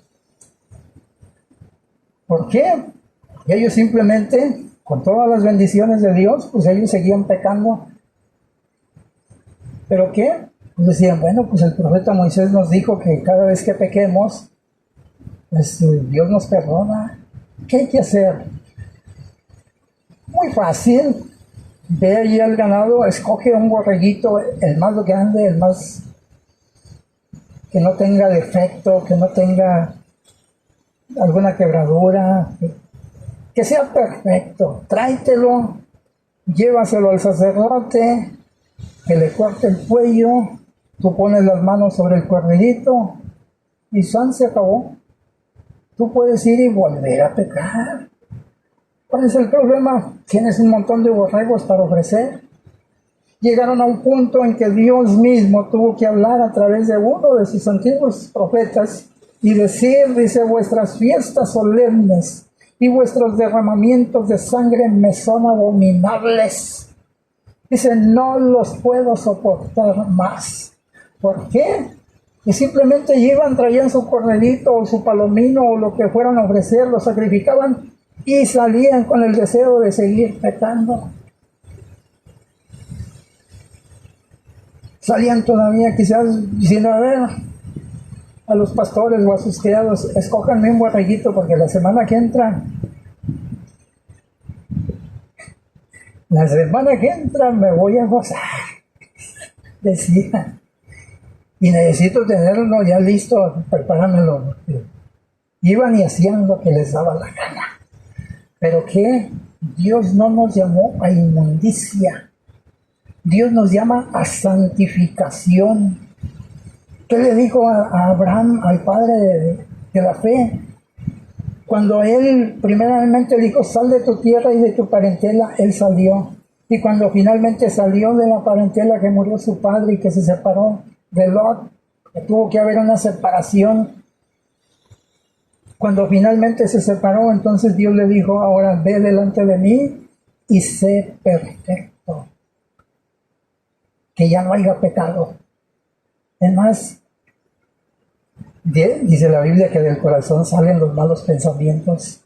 ¿Por qué? Ellos simplemente, con todas las bendiciones de Dios, pues ellos seguían pecando. ¿Pero qué? Pues decían, bueno, pues el profeta Moisés nos dijo que cada vez que pequemos, pues Dios nos perdona. ¿Qué hay que hacer? Muy fácil. Ve allí al ganado, escoge un borreguito, el más grande, el más que no tenga defecto, que no tenga alguna quebradura, que sea perfecto. Tráetelo, llévaselo al sacerdote, que le corte el cuello, tú pones las manos sobre el cuernito y se acabó. Tú puedes ir y volver a pecar. ¿Cuál es el problema? Tienes un montón de borregos para ofrecer. Llegaron a un punto en que Dios mismo tuvo que hablar a través de uno de sus antiguos profetas y decir, dice, vuestras fiestas solemnes y vuestros derramamientos de sangre me son abominables. Dice, no los puedo soportar más. ¿Por qué? Y simplemente iban, traían su corderito o su palomino o lo que fueran a ofrecer, lo sacrificaban y salían con el deseo de seguir pecando. Salían todavía quizás diciendo, a ver, a los pastores o a sus criados, escójanme un borreguito porque la semana que entra me voy a gozar, decía. Y necesito tenerlo ya listo, prepáramelo. Iban y hacían lo que les daba la gana. Pero que Dios no nos llamó a inmundicia. Dios nos llama a santificación. ¿Qué le dijo a Abraham, al padre de la fe? Cuando él primeramente dijo, sal de tu tierra y de tu parentela, él salió. Y cuando finalmente salió de la parentela que murió su padre y que se separó de Lot, que tuvo que haber una separación. Cuando finalmente se separó, entonces Dios le dijo, ahora ve delante de mí y sé perfecto. Que ya no haya pecado. Es más, dice la Biblia que del corazón salen los malos pensamientos,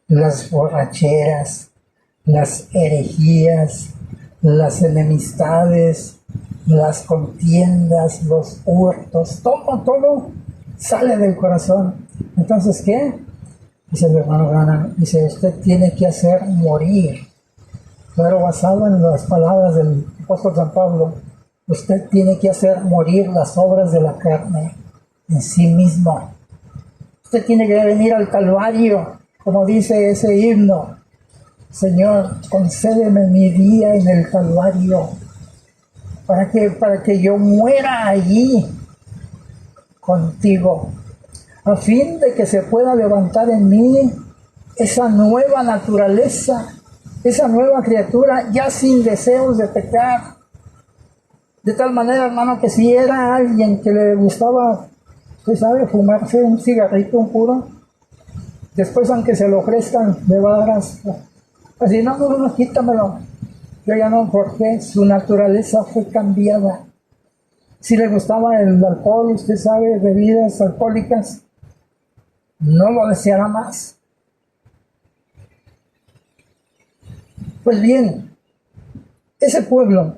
las borracheras, las herejías, las enemistades, las contiendas, los hurtos, todo sale del corazón. Entonces, ¿qué? Dice el hermano Branham, dice, usted tiene que hacer morir. Claro, basado en las palabras del apóstol San Pablo, usted tiene que hacer morir las obras de la carne en sí mismo. Usted tiene que venir al Calvario, como dice ese himno. Señor, concédeme mi día en el Calvario, para que yo muera allí contigo, a fin de que se pueda levantar en mí esa nueva naturaleza, esa nueva criatura, ya sin deseos de pecar. De tal manera, hermano, que si era alguien que le gustaba, usted sabe, fumarse un cigarrito, un puro, después aunque se lo ofrezcan, le va a dar asco. Así, no, quítamelo. Yo ya no, porque su naturaleza fue cambiada. Si le gustaba el alcohol, usted sabe, bebidas alcohólicas, no lo deseará más. Pues bien, ese pueblo,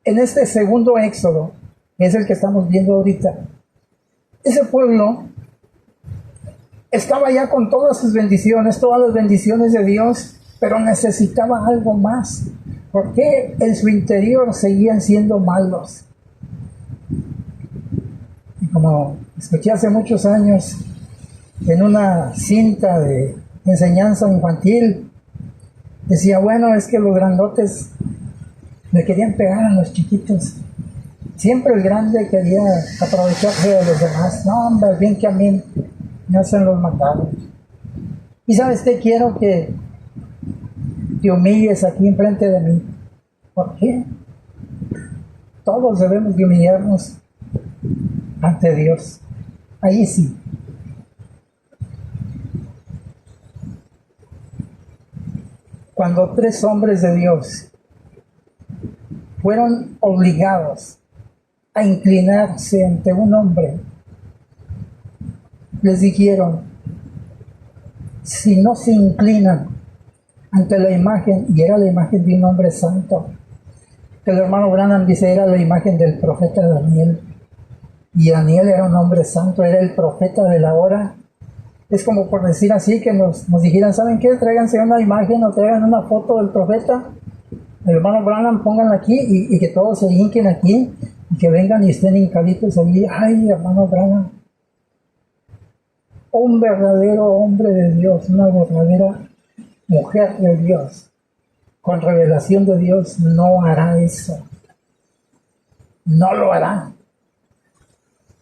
en este segundo éxodo, que es el que estamos viendo ahorita, ese pueblo estaba ya con todas sus bendiciones, todas las bendiciones de Dios, pero necesitaba algo más, porque en su interior seguían siendo malos. Y como escuché hace muchos años en una cinta de enseñanza infantil, decía, bueno, es que los grandotes le querían pegar a los chiquitos. Siempre el grande quería aprovecharse de los demás. No, hombre, bien que a mí me hacen los mandados. Y ¿sabes qué? Quiero que te humilles aquí enfrente de mí. ¿Por qué? Todos debemos de humillarnos ante Dios. Ahí sí. Cuando 3 hombres de Dios fueron obligados a inclinarse ante un hombre, les dijeron, si no se inclinan ante la imagen, y era la imagen de un hombre santo, que el hermano Branham dice era la imagen del profeta Daniel, y Daniel era un hombre santo, era el profeta de la hora. Es como por decir así, que nos dijeran, ¿saben qué? Tráiganse una imagen o traigan una foto del profeta, el hermano Branham, pónganla aquí, y que todos se hinquen aquí, y que vengan y estén hincaditos allí. ¡Ay, hermano Branham! Un verdadero hombre de Dios, una verdadera mujer de Dios, con revelación de Dios, no hará eso. No lo hará.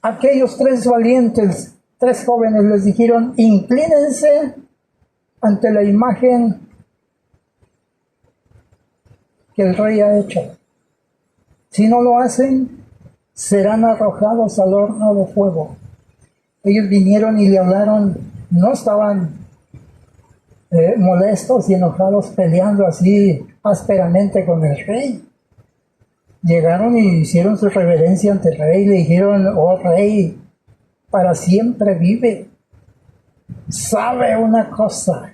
Aquellos 3 valientes, 3 jóvenes les dijeron, inclínense ante la imagen que el rey ha hecho. Si no lo hacen, serán arrojados al horno de fuego. Ellos vinieron y le hablaron, no estaban molestos y enojados peleando así ásperamente con el rey. Llegaron y hicieron su reverencia ante el rey y le dijeron, oh rey, para siempre vive. Sabe una cosa,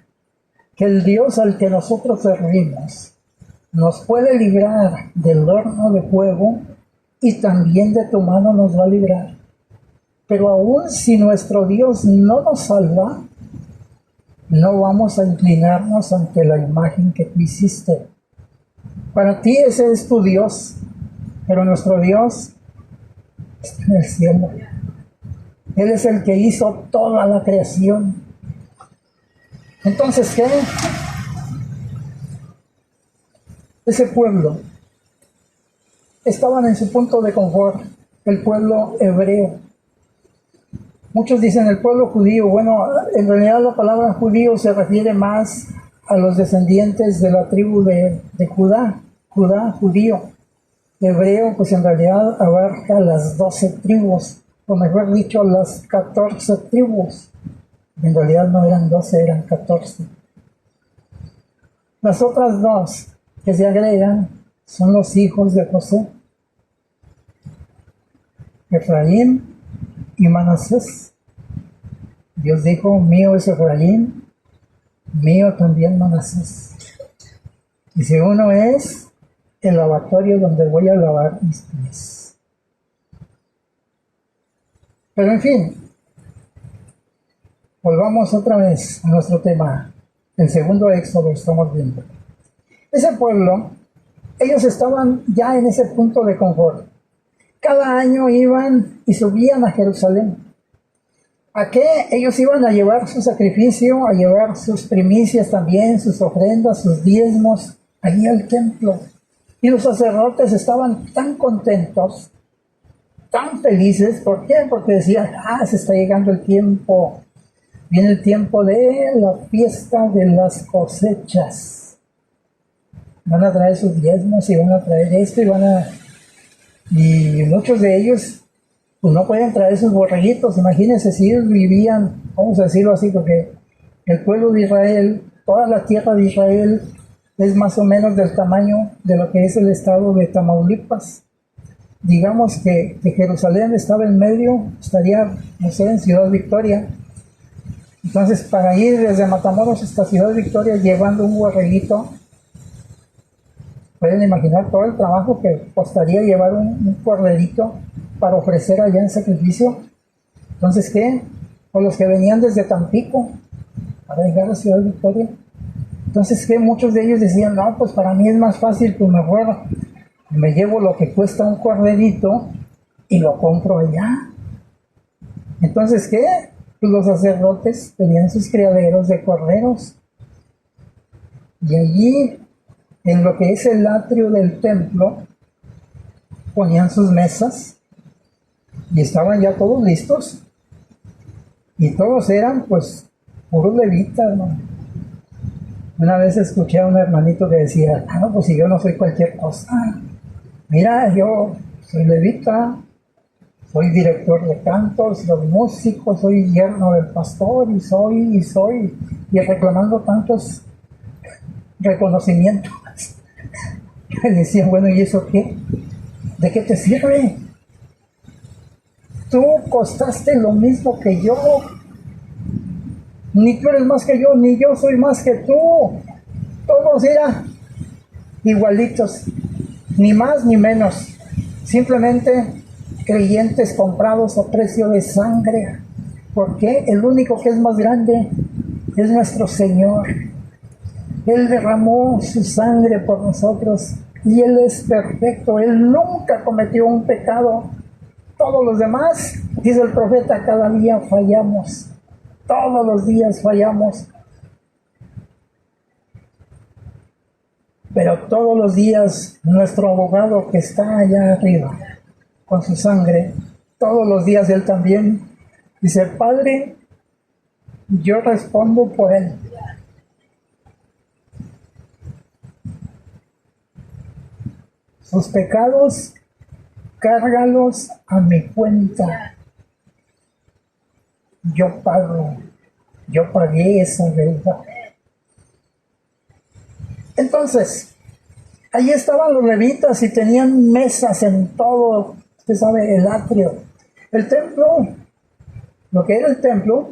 que el Dios al que nosotros servimos nos puede librar del horno de fuego y también de tu mano nos va a librar. Pero aún si nuestro Dios no nos salva, no vamos a inclinarnos ante la imagen que tú hiciste. Para ti ese es tu Dios, pero nuestro Dios está en el cielo. Él es el que hizo toda la creación. Entonces, ¿qué? Ese pueblo estaban en su punto de confort, el pueblo hebreo. Muchos dicen el pueblo judío. Bueno, en realidad la palabra judío se refiere más a los descendientes de la tribu de Judá, judío. Hebreo, pues en realidad abarca las 12 tribus, o mejor dicho, las 14 tribus. En realidad no eran 12, eran 14. Las otras dos que se agregan son los hijos de José, Efraín y Manasés. Dios dijo, mío es Efraín, mío también Manasés. Y si uno es el lavatorio donde voy a lavar mis pies. Pero en fin, volvamos otra vez a nuestro tema. El segundo éxodo estamos viendo. Ese pueblo, ellos estaban ya en ese punto de confort. Cada año iban y subían a Jerusalén. ¿A qué? Ellos iban a llevar su sacrificio, a llevar sus primicias también, sus ofrendas, sus diezmos, allí al templo. Y los sacerdotes estaban tan contentos, tan felices. ¿Por qué? Porque decían, se está llegando el tiempo. Viene el tiempo de la fiesta de las cosechas. Van a traer sus diezmos y van a traer esto y muchos de ellos pues no pueden traer sus borreguitos. Imagínense si ellos vivían, vamos a decirlo así, porque el pueblo de Israel, toda la tierra de Israel es más o menos del tamaño de lo que es el estado de Tamaulipas. Digamos que Jerusalén estaba en medio, estaría, no sé, en Ciudad Victoria. Entonces, para ir desde Matamoros hasta Ciudad Victoria llevando un borreguito, pueden imaginar todo el trabajo que costaría llevar un corderito para ofrecer allá en sacrificio. Entonces, ¿qué? O los que venían desde Tampico para llegar a Ciudad Victoria. Entonces, ¿qué? Muchos de ellos decían, no, pues para mí es más fácil, pues mejor me llevo lo que cuesta un corderito y lo compro allá. Entonces, ¿qué? Pues los sacerdotes tenían sus criaderos de corderos. Y allí, en lo que es el atrio del templo, ponían sus mesas y estaban ya todos listos. Y todos eran, pues, puros levitas, hermano. Una vez escuché a un hermanito que decía, no, pues si yo no soy cualquier cosa. Mira, yo soy levita, soy director de cantos, soy músico, soy yerno del pastor y reclamando tantos reconocimientos. Me decían, bueno, ¿y eso qué? ¿De qué te sirve? Tú costaste lo mismo que yo. Ni tú eres más que yo, ni yo soy más que tú. Todos eran igualitos, ni más ni menos. Simplemente creyentes comprados a precio de sangre. Porque el único que es más grande es nuestro Señor. Él derramó su sangre por nosotros y Él es perfecto. Él nunca cometió un pecado. Todos los demás, dice el profeta, cada día fallamos. Todos los días fallamos. Pero todos los días nuestro abogado que está allá arriba, con su sangre, todos los días Él también dice, Padre, yo respondo por Él. sus pecados, cárgalos a mi cuenta. Yo pago, yo pagué esa deuda. Entonces, ahí estaban los levitas y tenían mesas en todo, usted sabe, el atrio. El templo, lo que era el templo,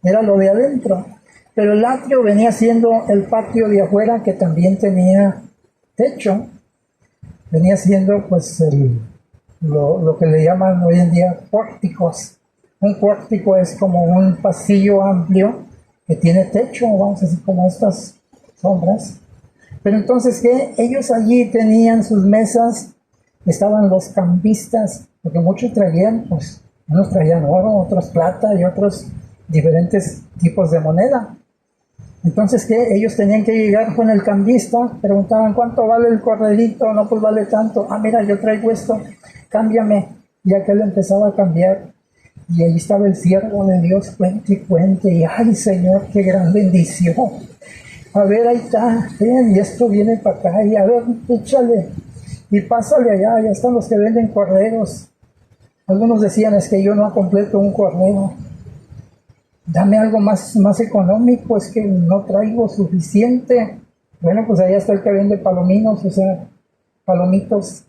era lo de adentro. Pero el atrio venía siendo el patio de afuera, que también tenía techo. Venía siendo pues lo que le llaman hoy en día pórticos. Un pórtico es como un pasillo amplio que tiene techo, vamos a decir, como estas sombras. Pero entonces, ¿qué? Ellos allí tenían sus mesas, estaban los cambistas, porque muchos traían, pues, unos traían oro, otros plata y otros diferentes tipos de moneda. Entonces, ¿qué? Ellos tenían que llegar con el cambista, preguntaban, ¿cuánto vale el corderito? No, pues vale tanto. Ah, mira, yo traigo esto, cámbiame. Y aquel empezaba a cambiar. Y ahí estaba el siervo de Dios, cuente y cuente. Y, ay, Señor, qué gran bendición. A ver, ahí está, bien, y esto viene para acá. Y a ver, échale. Y pásale allá, ya están los que venden corderos. Algunos decían, es que yo no completo un cordero. Dame algo más económico, es que no traigo suficiente. Bueno, pues allá está el que vende palominos, o sea, palomitos,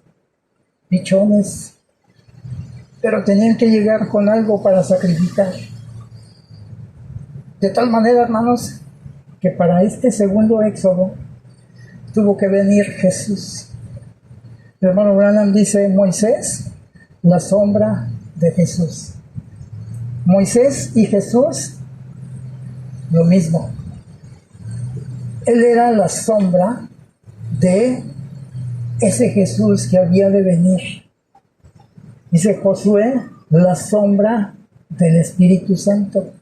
pichones. Pero tenían que llegar con algo para sacrificar. De tal manera, hermanos, que para este segundo éxodo tuvo que venir Jesús. El hermano Branham dice, Moisés, la sombra de Jesús. Moisés y Jesús, lo mismo. Él era la sombra de ese Jesús que había de venir. Dice Josué, la sombra del Espíritu Santo.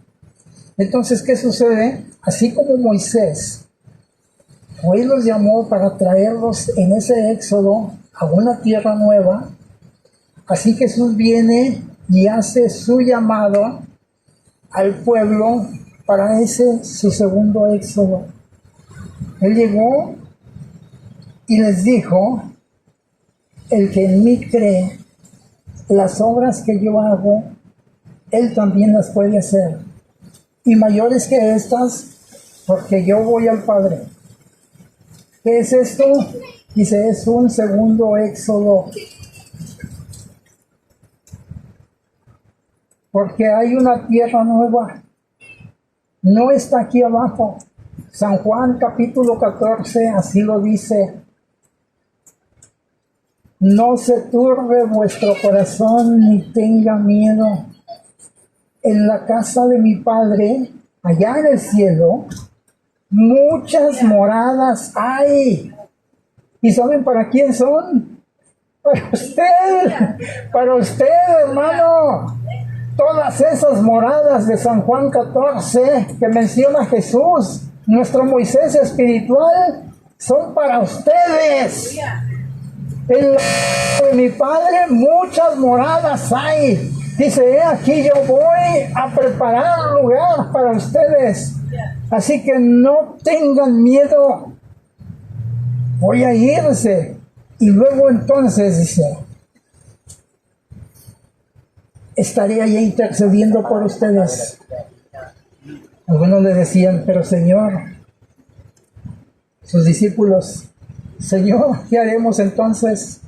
Entonces, ¿qué sucede? Así como Moisés, hoy los llamó para traerlos en ese éxodo a una tierra nueva, así Jesús viene y hace su llamado al pueblo para ese su segundo éxodo. Él llegó y les dijo, el que en mí cree, las obras que yo hago, él también las puede hacer. Y mayores que estas, porque yo voy al Padre. ¿Qué es esto? Dice, es un segundo éxodo. Porque hay una tierra nueva. No está aquí abajo. San Juan capítulo 14, así lo dice. No se turbe vuestro corazón ni tenga miedo. En la casa de mi Padre, allá en el cielo, muchas moradas hay. ¿Y saben para quién son? Para usted, hermano. Todas esas moradas de San Juan 14 que menciona Jesús, nuestro Moisés espiritual, son para ustedes. En la casa de mi Padre muchas moradas hay. Dice, aquí yo voy a preparar lugar para ustedes. Así que no tengan miedo. Voy a irse. Y luego entonces dice, estaría ya intercediendo por ustedes. Algunos le decían, pero Señor, sus discípulos, Señor, ¿qué haremos entonces?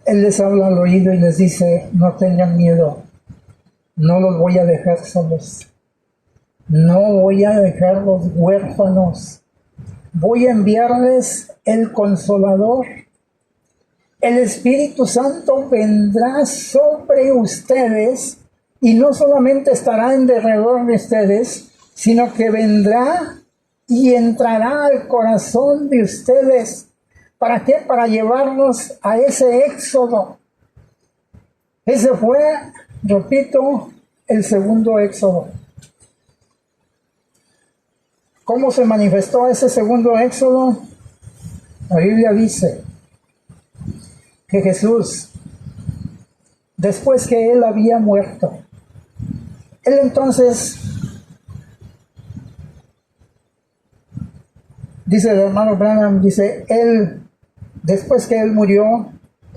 Él les habla al oído y les dice, no tengan miedo, no los voy a dejar solos, no voy a dejarlos huérfanos, voy a enviarles el Consolador. El Espíritu Santo vendrá sobre ustedes y no solamente estará en derredor de ustedes, sino que vendrá y entrará al corazón de ustedes. ¿Para qué? Para llevarnos a ese éxodo. Ese fue, repito, el segundo éxodo. ¿Cómo se manifestó ese segundo éxodo? La Biblia dice que Jesús, después que él había muerto, él entonces, dice el hermano Branham, dice, él después que Él murió,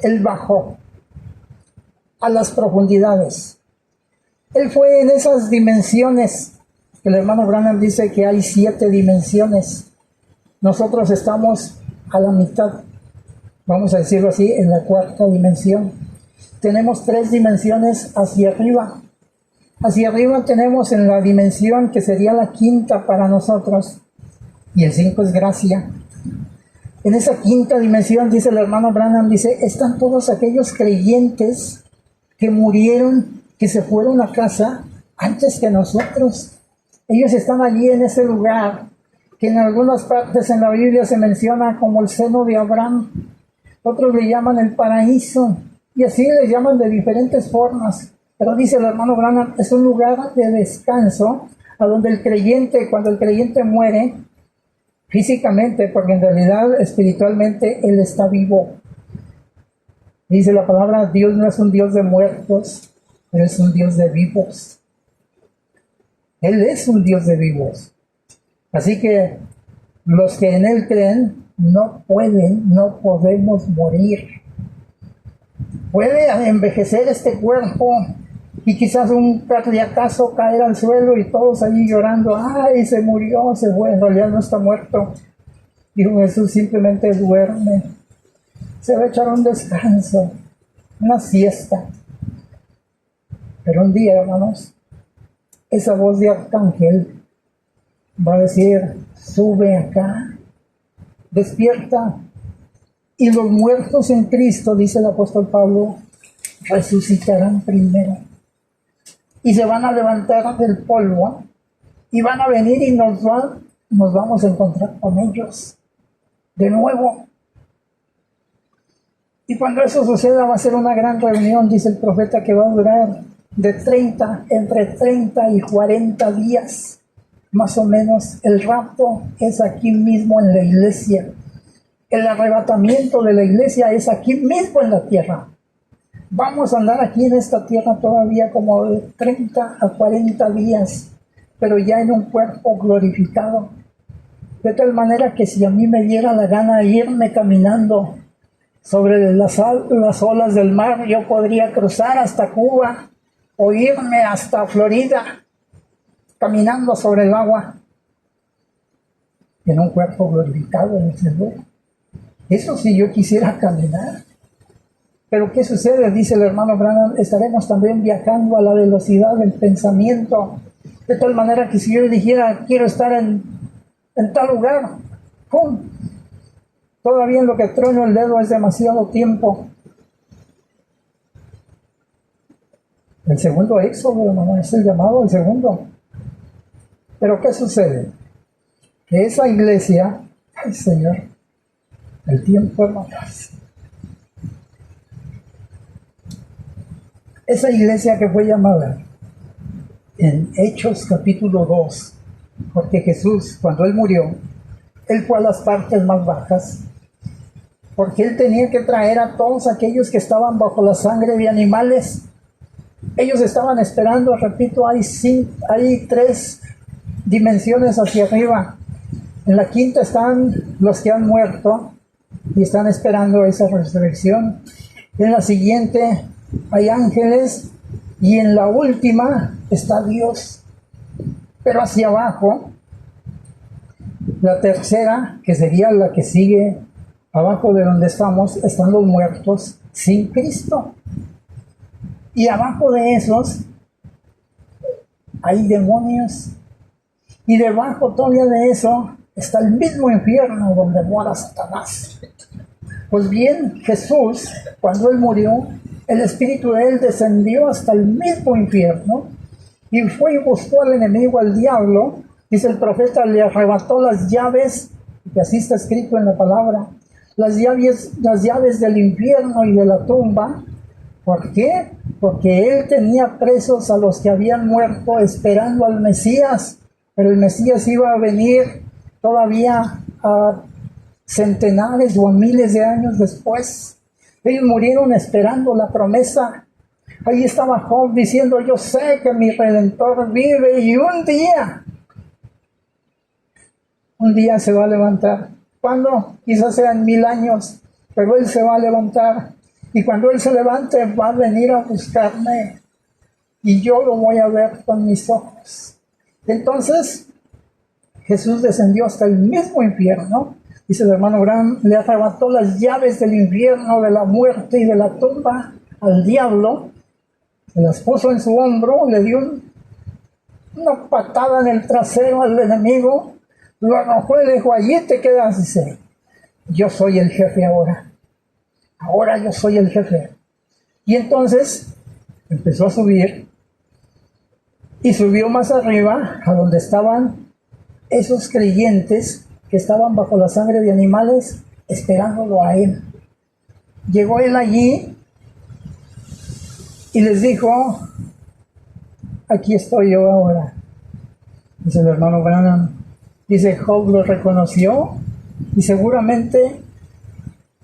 Él bajó a las profundidades. Él fue en esas dimensiones. El hermano Branham dice que hay 7 dimensiones. Nosotros estamos a la mitad, vamos a decirlo así, en la 4ª dimensión. Tenemos 3 dimensiones hacia arriba. Hacia arriba tenemos en la dimensión que sería la 5ª para nosotros. Y el 5 es gracia. En esa 5ª dimensión, dice el hermano Branham, dice, están todos aquellos creyentes que murieron, que se fueron a casa antes que nosotros. Ellos están allí en ese lugar, que en algunas partes en la Biblia se menciona como el seno de Abraham. Otros le llaman el paraíso, y así le llaman de diferentes formas. Pero dice el hermano Branham, es un lugar de descanso, a donde el creyente, cuando el creyente muere, físicamente, porque en realidad espiritualmente Él está vivo. Dice la palabra, Dios no es un Dios de muertos, Él es un Dios de vivos. Él es un Dios de vivos. Así que los que en Él creen no podemos morir. Puede envejecer este cuerpo y quizás un cardiacazo caer al suelo y todos allí llorando, ¡ay, se murió, se fue! En realidad no está muerto. Dijo Jesús, simplemente duerme. Se va a echar un descanso, una siesta. Pero un día, hermanos, esa voz de arcángel va a decir, sube acá, despierta. Y los muertos en Cristo, dice el apóstol Pablo, resucitarán primero. Y se van a levantar del polvo y van a venir y nos vamos a encontrar con ellos de nuevo. Y cuando eso suceda va a ser una gran reunión, dice el profeta, que va a durar entre 30 y 40 días. Más o menos el rapto es aquí mismo en la iglesia. El arrebatamiento de la iglesia es aquí mismo en la tierra. Vamos a andar aquí en esta tierra todavía como de 30 a 40 días, pero ya en un cuerpo glorificado. De tal manera que si a mí me diera la gana de irme caminando sobre las olas del mar, yo podría cruzar hasta Cuba o irme hasta Florida caminando sobre el agua en un cuerpo glorificado en el Señor. Eso si yo quisiera caminar. Pero ¿qué sucede? Dice el hermano Branham, estaremos también viajando a la velocidad del pensamiento, de tal manera que si yo dijera, quiero estar en tal lugar, ¡pum! Todavía en lo que trueno el dedo es demasiado tiempo. El segundo éxodo, hermano, es el llamado al segundo. Pero ¿qué sucede? Que esa iglesia, ay Señor, el tiempo, hermanos, esa iglesia que fue llamada en Hechos capítulo 2, porque Jesús, cuando Él murió, Él fue a las partes más bajas, porque Él tenía que traer a todos aquellos que estaban bajo la sangre de animales. Ellos estaban esperando, repito, hay 3 dimensiones hacia arriba. En la 5ª están los que han muerto y están esperando esa resurrección. En la siguiente hay ángeles y en la última está Dios. Pero hacia abajo, la 3ª, que sería la que sigue abajo de donde estamos, están los muertos sin Cristo. Y abajo de esos hay demonios. Y debajo todavía de eso está el mismo infierno donde mora Satanás. Pues bien, Jesús, cuando Él murió, el Espíritu de Él descendió hasta el mismo infierno y fue y buscó al enemigo, al diablo. Dice el profeta, le arrebató las llaves, que así está escrito en la palabra, las llaves del infierno y de la tumba. ¿Por qué? Porque Él tenía presos a los que habían muerto esperando al Mesías, pero el Mesías iba a venir todavía a centenares o a miles de años después. Ellos murieron esperando la promesa. Ahí estaba Job diciendo, yo sé que mi Redentor vive y un día se va a levantar. ¿Cuándo? Quizás sean 1000 años. pero Él se va a levantar. Y cuando Él se levante, va a venir a buscarme. Y yo lo voy a ver con mis ojos. Entonces, Jesús descendió hasta el mismo infierno. Dice el hermano Branham, le arrebató las llaves del infierno, de la muerte y de la tumba al diablo. Se las puso en su hombro, le dio una patada en el trasero al enemigo, lo arrojó y le dijo, allí te quedas. Dice, yo soy el jefe ahora. Ahora yo soy el jefe. Y entonces empezó a subir y subió más arriba a donde estaban esos creyentes que estaban bajo la sangre de animales esperándolo a Él. Llegó Él allí y les dijo, aquí estoy yo ahora. Dice el hermano Branham, dice, Job lo reconoció y seguramente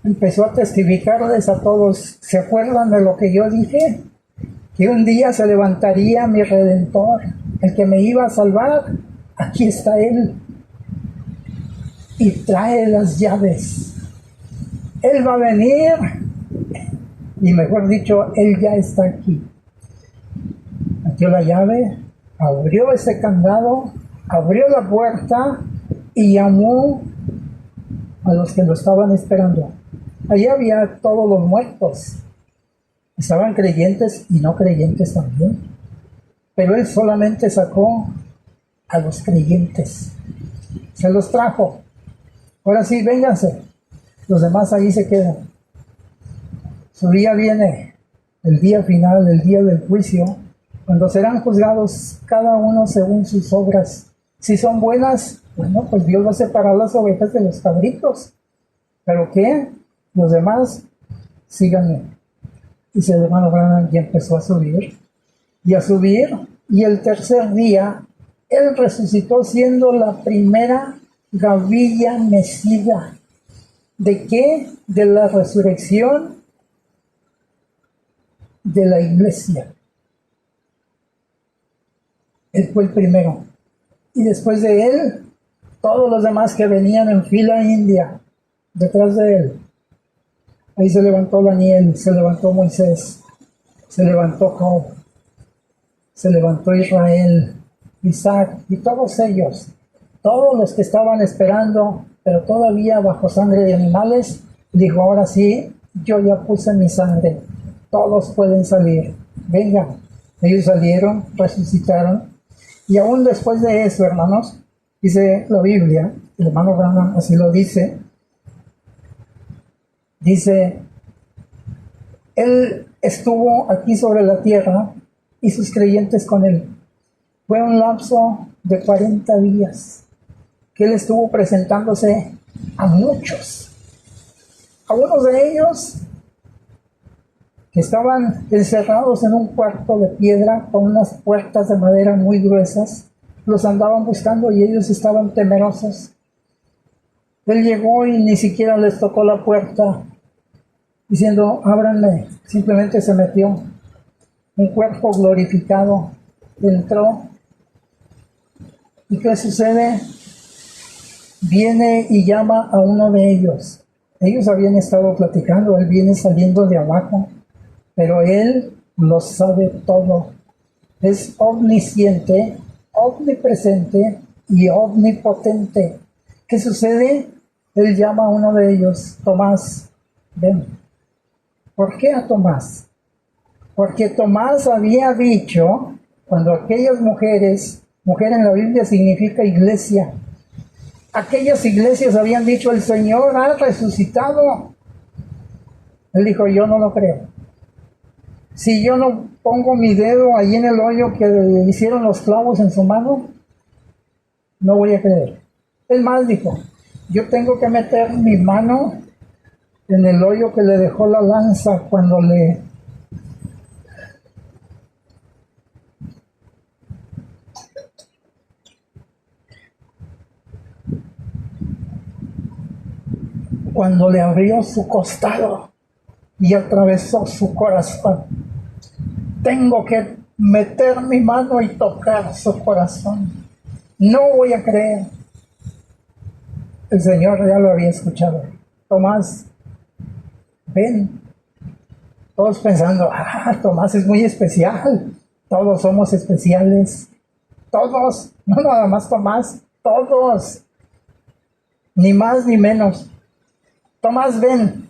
empezó a testificarles a todos. ¿Se acuerdan de lo que yo dije? Que un día se levantaría mi Redentor, el que me iba a salvar. Aquí está Él. Y trae las llaves. Él va a venir. Y mejor dicho, Él ya está aquí. Metió la llave, abrió ese candado, abrió la puerta y llamó a los que lo estaban esperando. Allí había todos los muertos. Estaban creyentes y no creyentes también. Pero Él solamente sacó a los creyentes. Se los trajo. Ahora sí, vénganse. Los demás ahí se quedan. Su día viene, el día final, el día del juicio, cuando serán juzgados cada uno según sus obras. Si son buenas, bueno, pues Dios va a separar las ovejas de los cabritos. ¿Pero qué? Los demás, síganme. Y el hermano Branham ya empezó a subir. Y a subir, y el tercer día, Él resucitó siendo la primera gavilla mecida. ¿De qué? De la resurrección de la iglesia. Él fue el primero. Y después de Él, todos los demás que venían en fila india, detrás de Él. Ahí se levantó Daniel, se levantó Moisés, se levantó Job, se levantó Israel, Isaac y todos ellos. Todos los que estaban esperando, pero todavía bajo sangre de animales, dijo, ahora sí, yo ya puse mi sangre. Todos pueden salir. Vengan. Ellos salieron, resucitaron. Y aún después de eso, hermanos, dice la Biblia, el hermano Branham así lo dice, Él estuvo aquí sobre la tierra y sus creyentes con Él. Fue un lapso de 40 días que Él estuvo presentándose a muchos. Algunos de ellos que estaban encerrados en un cuarto de piedra con unas puertas de madera muy gruesas, los andaban buscando y ellos estaban temerosos. Él llegó y ni siquiera les tocó la puerta diciendo, ábranle. Simplemente se metió. Un cuerpo glorificado entró. ¿Y qué sucede? Viene y llama a uno de ellos. Ellos habían estado platicando, Él viene saliendo de abajo, pero Él lo sabe todo. Es omnisciente, omnipresente y omnipotente. ¿Qué sucede? Él llama a uno de ellos, Tomás, ven. ¿Por qué a Tomás? Porque Tomás había dicho, cuando aquellas mujeres, mujer en la Biblia significa iglesia, aquellas iglesias habían dicho, el Señor ha resucitado. Él dijo, yo no lo creo. Si yo no pongo mi dedo ahí en el hoyo que le hicieron los clavos en su mano, no voy a creer. Es más, dijo, yo tengo que meter mi mano en el hoyo que le dejó la lanza cuando le abrió su costado y atravesó su corazón. Tengo que meter mi mano y tocar su corazón. No voy a creer. El Señor ya lo había escuchado. Tomás, ven, todos pensando, Tomás es muy especial, todos somos especiales, todos, no nada más Tomás, todos, ni más ni menos. Tomás, ven,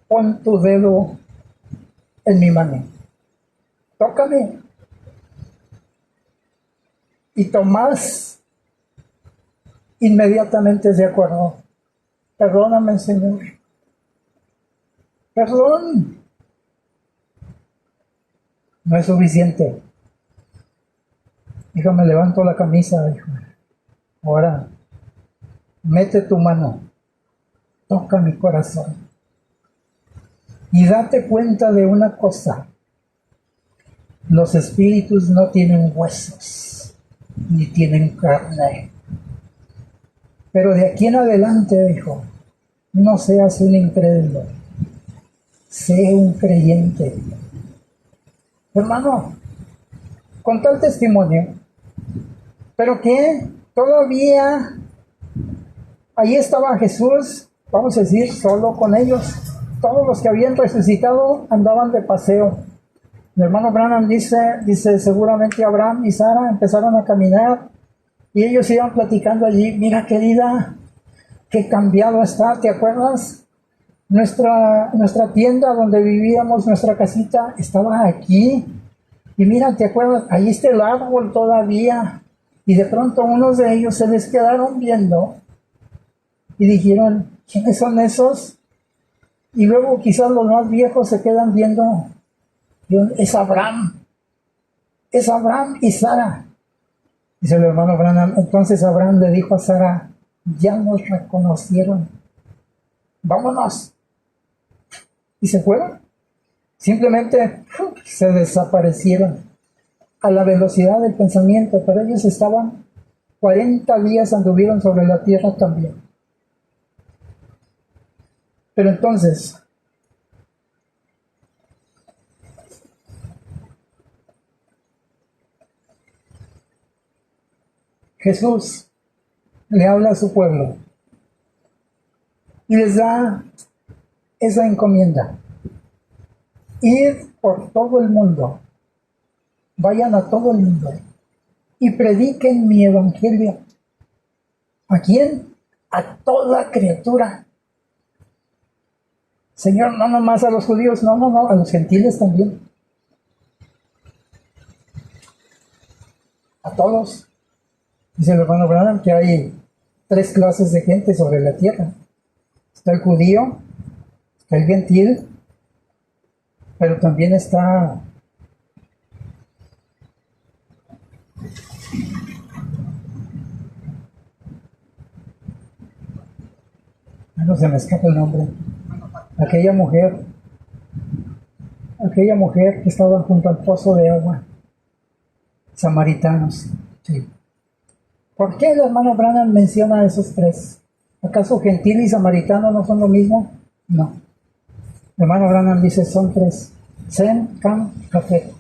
pon tu dedo en mi mano, tócame. Y Tomás inmediatamente se acordó, perdóname, Señor, perdón. No es suficiente. Dijo, me levanto la camisa, dijo, ahora mete tu mano, toca mi corazón y date cuenta de una cosa: los espíritus no tienen huesos ni tienen carne, pero de aquí en adelante, dijo, no seas un incrédulo, sé un creyente. Hermano, con tal testimonio, pero que todavía ahí estaba Jesús, vamos a decir, solo con ellos. Todos los que habían resucitado andaban de paseo. Mi hermano Branham dice, seguramente Abraham y Sara empezaron a caminar y ellos iban platicando allí. Mira, querida, qué cambiado está, ¿te acuerdas? Nuestra tienda donde vivíamos, nuestra casita, estaba aquí. Y mira, ¿te acuerdas? Ahí está el árbol todavía. Y de pronto unos de ellos se les quedaron viendo y dijeron, ¿quiénes son esos? Y luego quizás los más viejos se quedan viendo. Es Abraham y Sara. Dice el hermano Branham, entonces Abraham le dijo a Sara, ya nos reconocieron, vámonos. Y se fueron. Simplemente se desaparecieron a la velocidad del pensamiento, pero ellos estaban 40 días anduvieron sobre la tierra también. Pero entonces, Jesús le habla a su pueblo y les da esa encomienda: ir por todo el mundo, vayan a todo el mundo y prediquen mi evangelio. ¿A quién? A toda criatura. Señor, no nomás a los judíos, no, a los gentiles también. A todos. Dice el hermano Branham que hay 3 clases de gente sobre la tierra. Está el judío, está el gentil, pero también está no se me escapa el nombre. Aquella mujer que estaba junto al pozo de agua. Samaritanos. Sí. ¿Por qué el hermano Branham menciona a esos 3? ¿Acaso gentil y samaritano no son lo mismo? No. El hermano Branham dice, son 3. Sem, Cam, Jafet.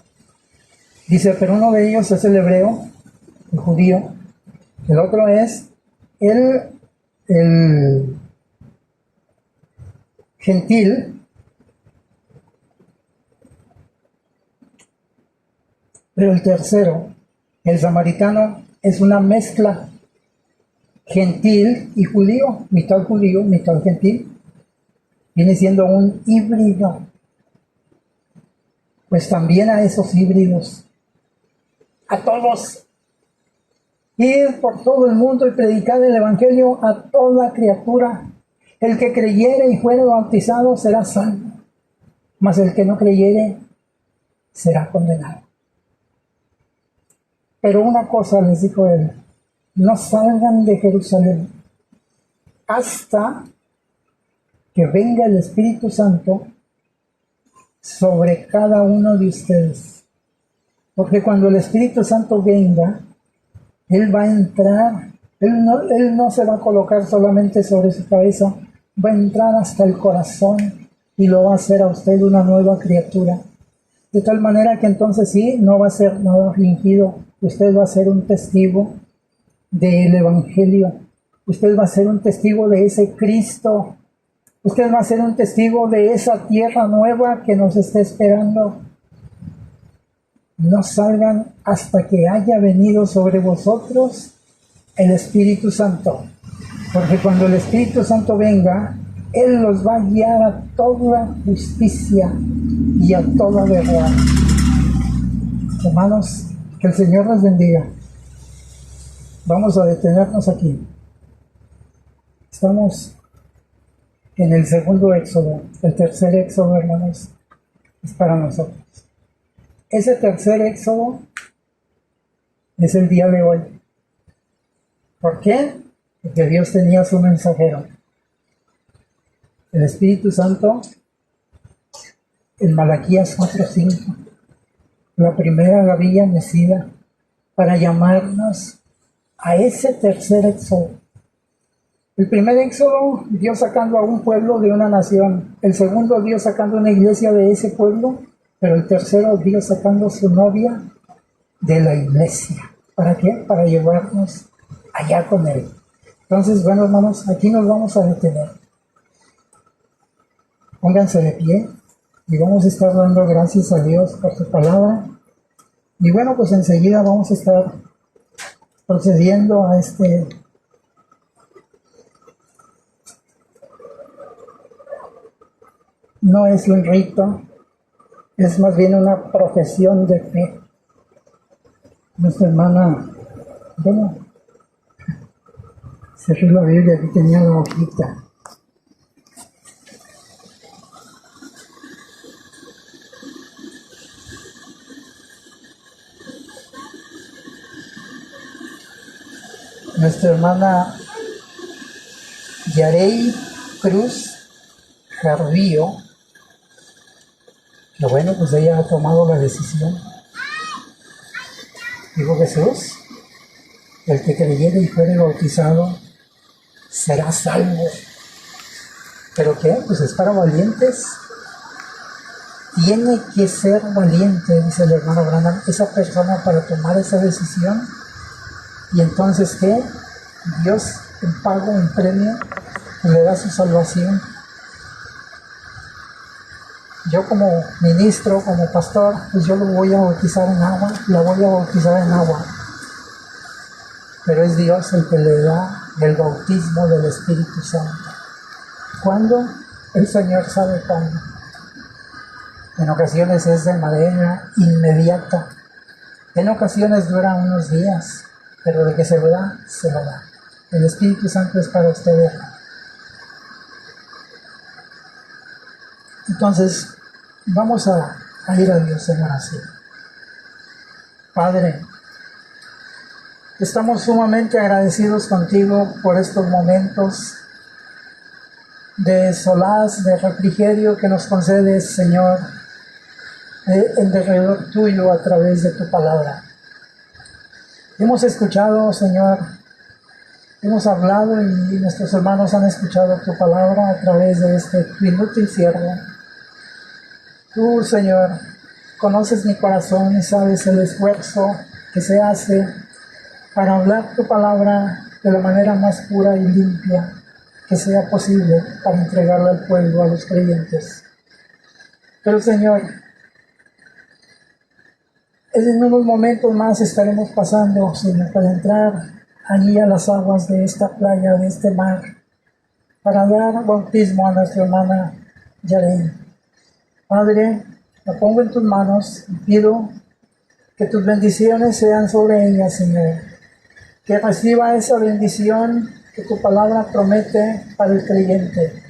Dice, pero uno de ellos es el hebreo, el judío. El otro es el gentil, pero el tercero, el samaritano, es una mezcla gentil y judío, mitad gentil, viene siendo un híbrido. Pues también a esos híbridos, a todos, ir por todo el mundo y predicar el evangelio a toda criatura. El que creyere y fuere bautizado será salvo, mas el que no creyere será condenado. Pero una cosa les dijo él: no salgan de Jerusalén hasta que venga el Espíritu Santo sobre cada uno de ustedes. Porque cuando el Espíritu Santo venga, Él va a entrar, Él no se va a colocar solamente sobre su cabeza, va a entrar hasta el corazón y lo va a hacer a usted una nueva criatura. De tal manera que entonces sí, no va a ser nada fingido, usted va a ser un testigo del Evangelio Usted va a ser un testigo de ese Cristo. Usted va a ser un testigo de esa tierra nueva que nos está esperando. No salgan hasta que haya venido sobre vosotros el Espíritu Santo. Porque cuando el Espíritu Santo venga, Él los va a guiar a toda justicia y a toda verdad. Hermanos, que el Señor les bendiga. Vamos a detenernos aquí. Estamos en el segundo éxodo. El tercer éxodo, hermanos, es para nosotros. Ese tercer éxodo es el día de hoy. ¿Por qué? Porque Dios tenía su mensajero. El Espíritu Santo, en Malaquías 4:5, la primera gavilla mecida para llamarnos a ese tercer éxodo. El primer éxodo, Dios sacando a un pueblo de una nación. El segundo, Dios sacando una iglesia de ese pueblo. Pero el tercero, Dios sacando su novia de la iglesia. ¿Para qué? Para llevarnos allá con Él. Entonces, bueno, hermanos, aquí nos vamos a detener. Pónganse de pie y vamos a estar dando gracias a Dios por su palabra. Y bueno, pues enseguida vamos a estar procediendo a no es un rito, es más bien una profesión de fe. Nuestra hermana, bueno, cerré la Biblia, aquí tenía la hojita. Nuestra hermana Yarey Cruz Carrillo, que bueno, pues ella ha tomado la decisión. Dijo Jesús, el que creyere y fuere bautizado será salvo. ¿Pero qué? Pues es para valientes. Tiene que ser valiente, dice el hermano Branham, esa persona para tomar esa decisión. Y entonces, ¿qué? Dios en pago, en premio, le da su salvación. Yo como ministro, como pastor, pues yo lo voy a bautizar en agua, la voy a bautizar en agua. Pero es Dios el que le da el bautismo del Espíritu Santo. ¿Cuándo? El Señor sabe cuándo. En ocasiones es de manera inmediata. En ocasiones dura unos días, pero de que se lo da, se lo da. El Espíritu Santo es para ustedes. Entonces, vamos a ir a Dios en oración. Padre, estamos sumamente agradecidos contigo por estos momentos de solaz, de refrigerio que nos concedes, Señor, en derredor tuyo a través de tu palabra. Hemos escuchado, Señor, hemos hablado y nuestros hermanos han escuchado tu palabra a través de este inútil siervo. Tú, Señor, conoces mi corazón y sabes el esfuerzo que se hace para hablar tu palabra de la manera más pura y limpia que sea posible para entregarla al pueblo, a los creyentes. Pero, Señor, en unos momentos más estaremos pasando, Señor, para entrar allí a las aguas de esta playa, de este mar, para dar bautismo a nuestra hermana Yarey. Padre, la pongo en tus manos y pido que tus bendiciones sean sobre ella, Señor. Que reciba esa bendición que tu palabra promete para el creyente.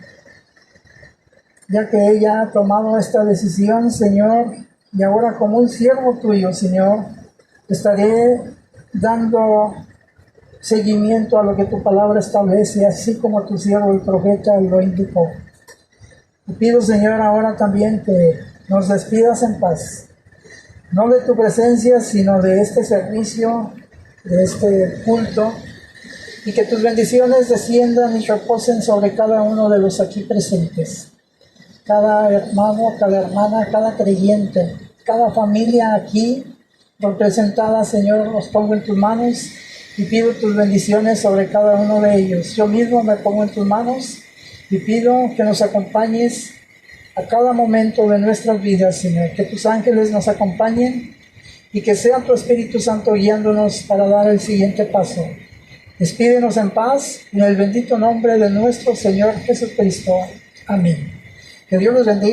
Ya que ella ha tomado esta decisión, Señor, y ahora como un siervo tuyo, Señor, estaré dando seguimiento a lo que tu palabra establece, así como tu siervo el profeta lo indicó. Te pido, Señor, ahora también que nos despidas en paz, no de tu presencia, sino de este servicio, de este culto, y que tus bendiciones desciendan y reposen sobre cada uno de los aquí presentes. Cada hermano, cada hermana, cada creyente, cada familia aquí representada, Señor, los pongo en tus manos y pido tus bendiciones sobre cada uno de ellos. Yo mismo me pongo en tus manos y pido que nos acompañes a cada momento de nuestras vidas, Señor. Que tus ángeles nos acompañen y que sea tu Espíritu Santo guiándonos para dar el siguiente paso. Despídenos en paz, en el bendito nombre de nuestro Señor Jesucristo. Amén. Que Dios los bendiga.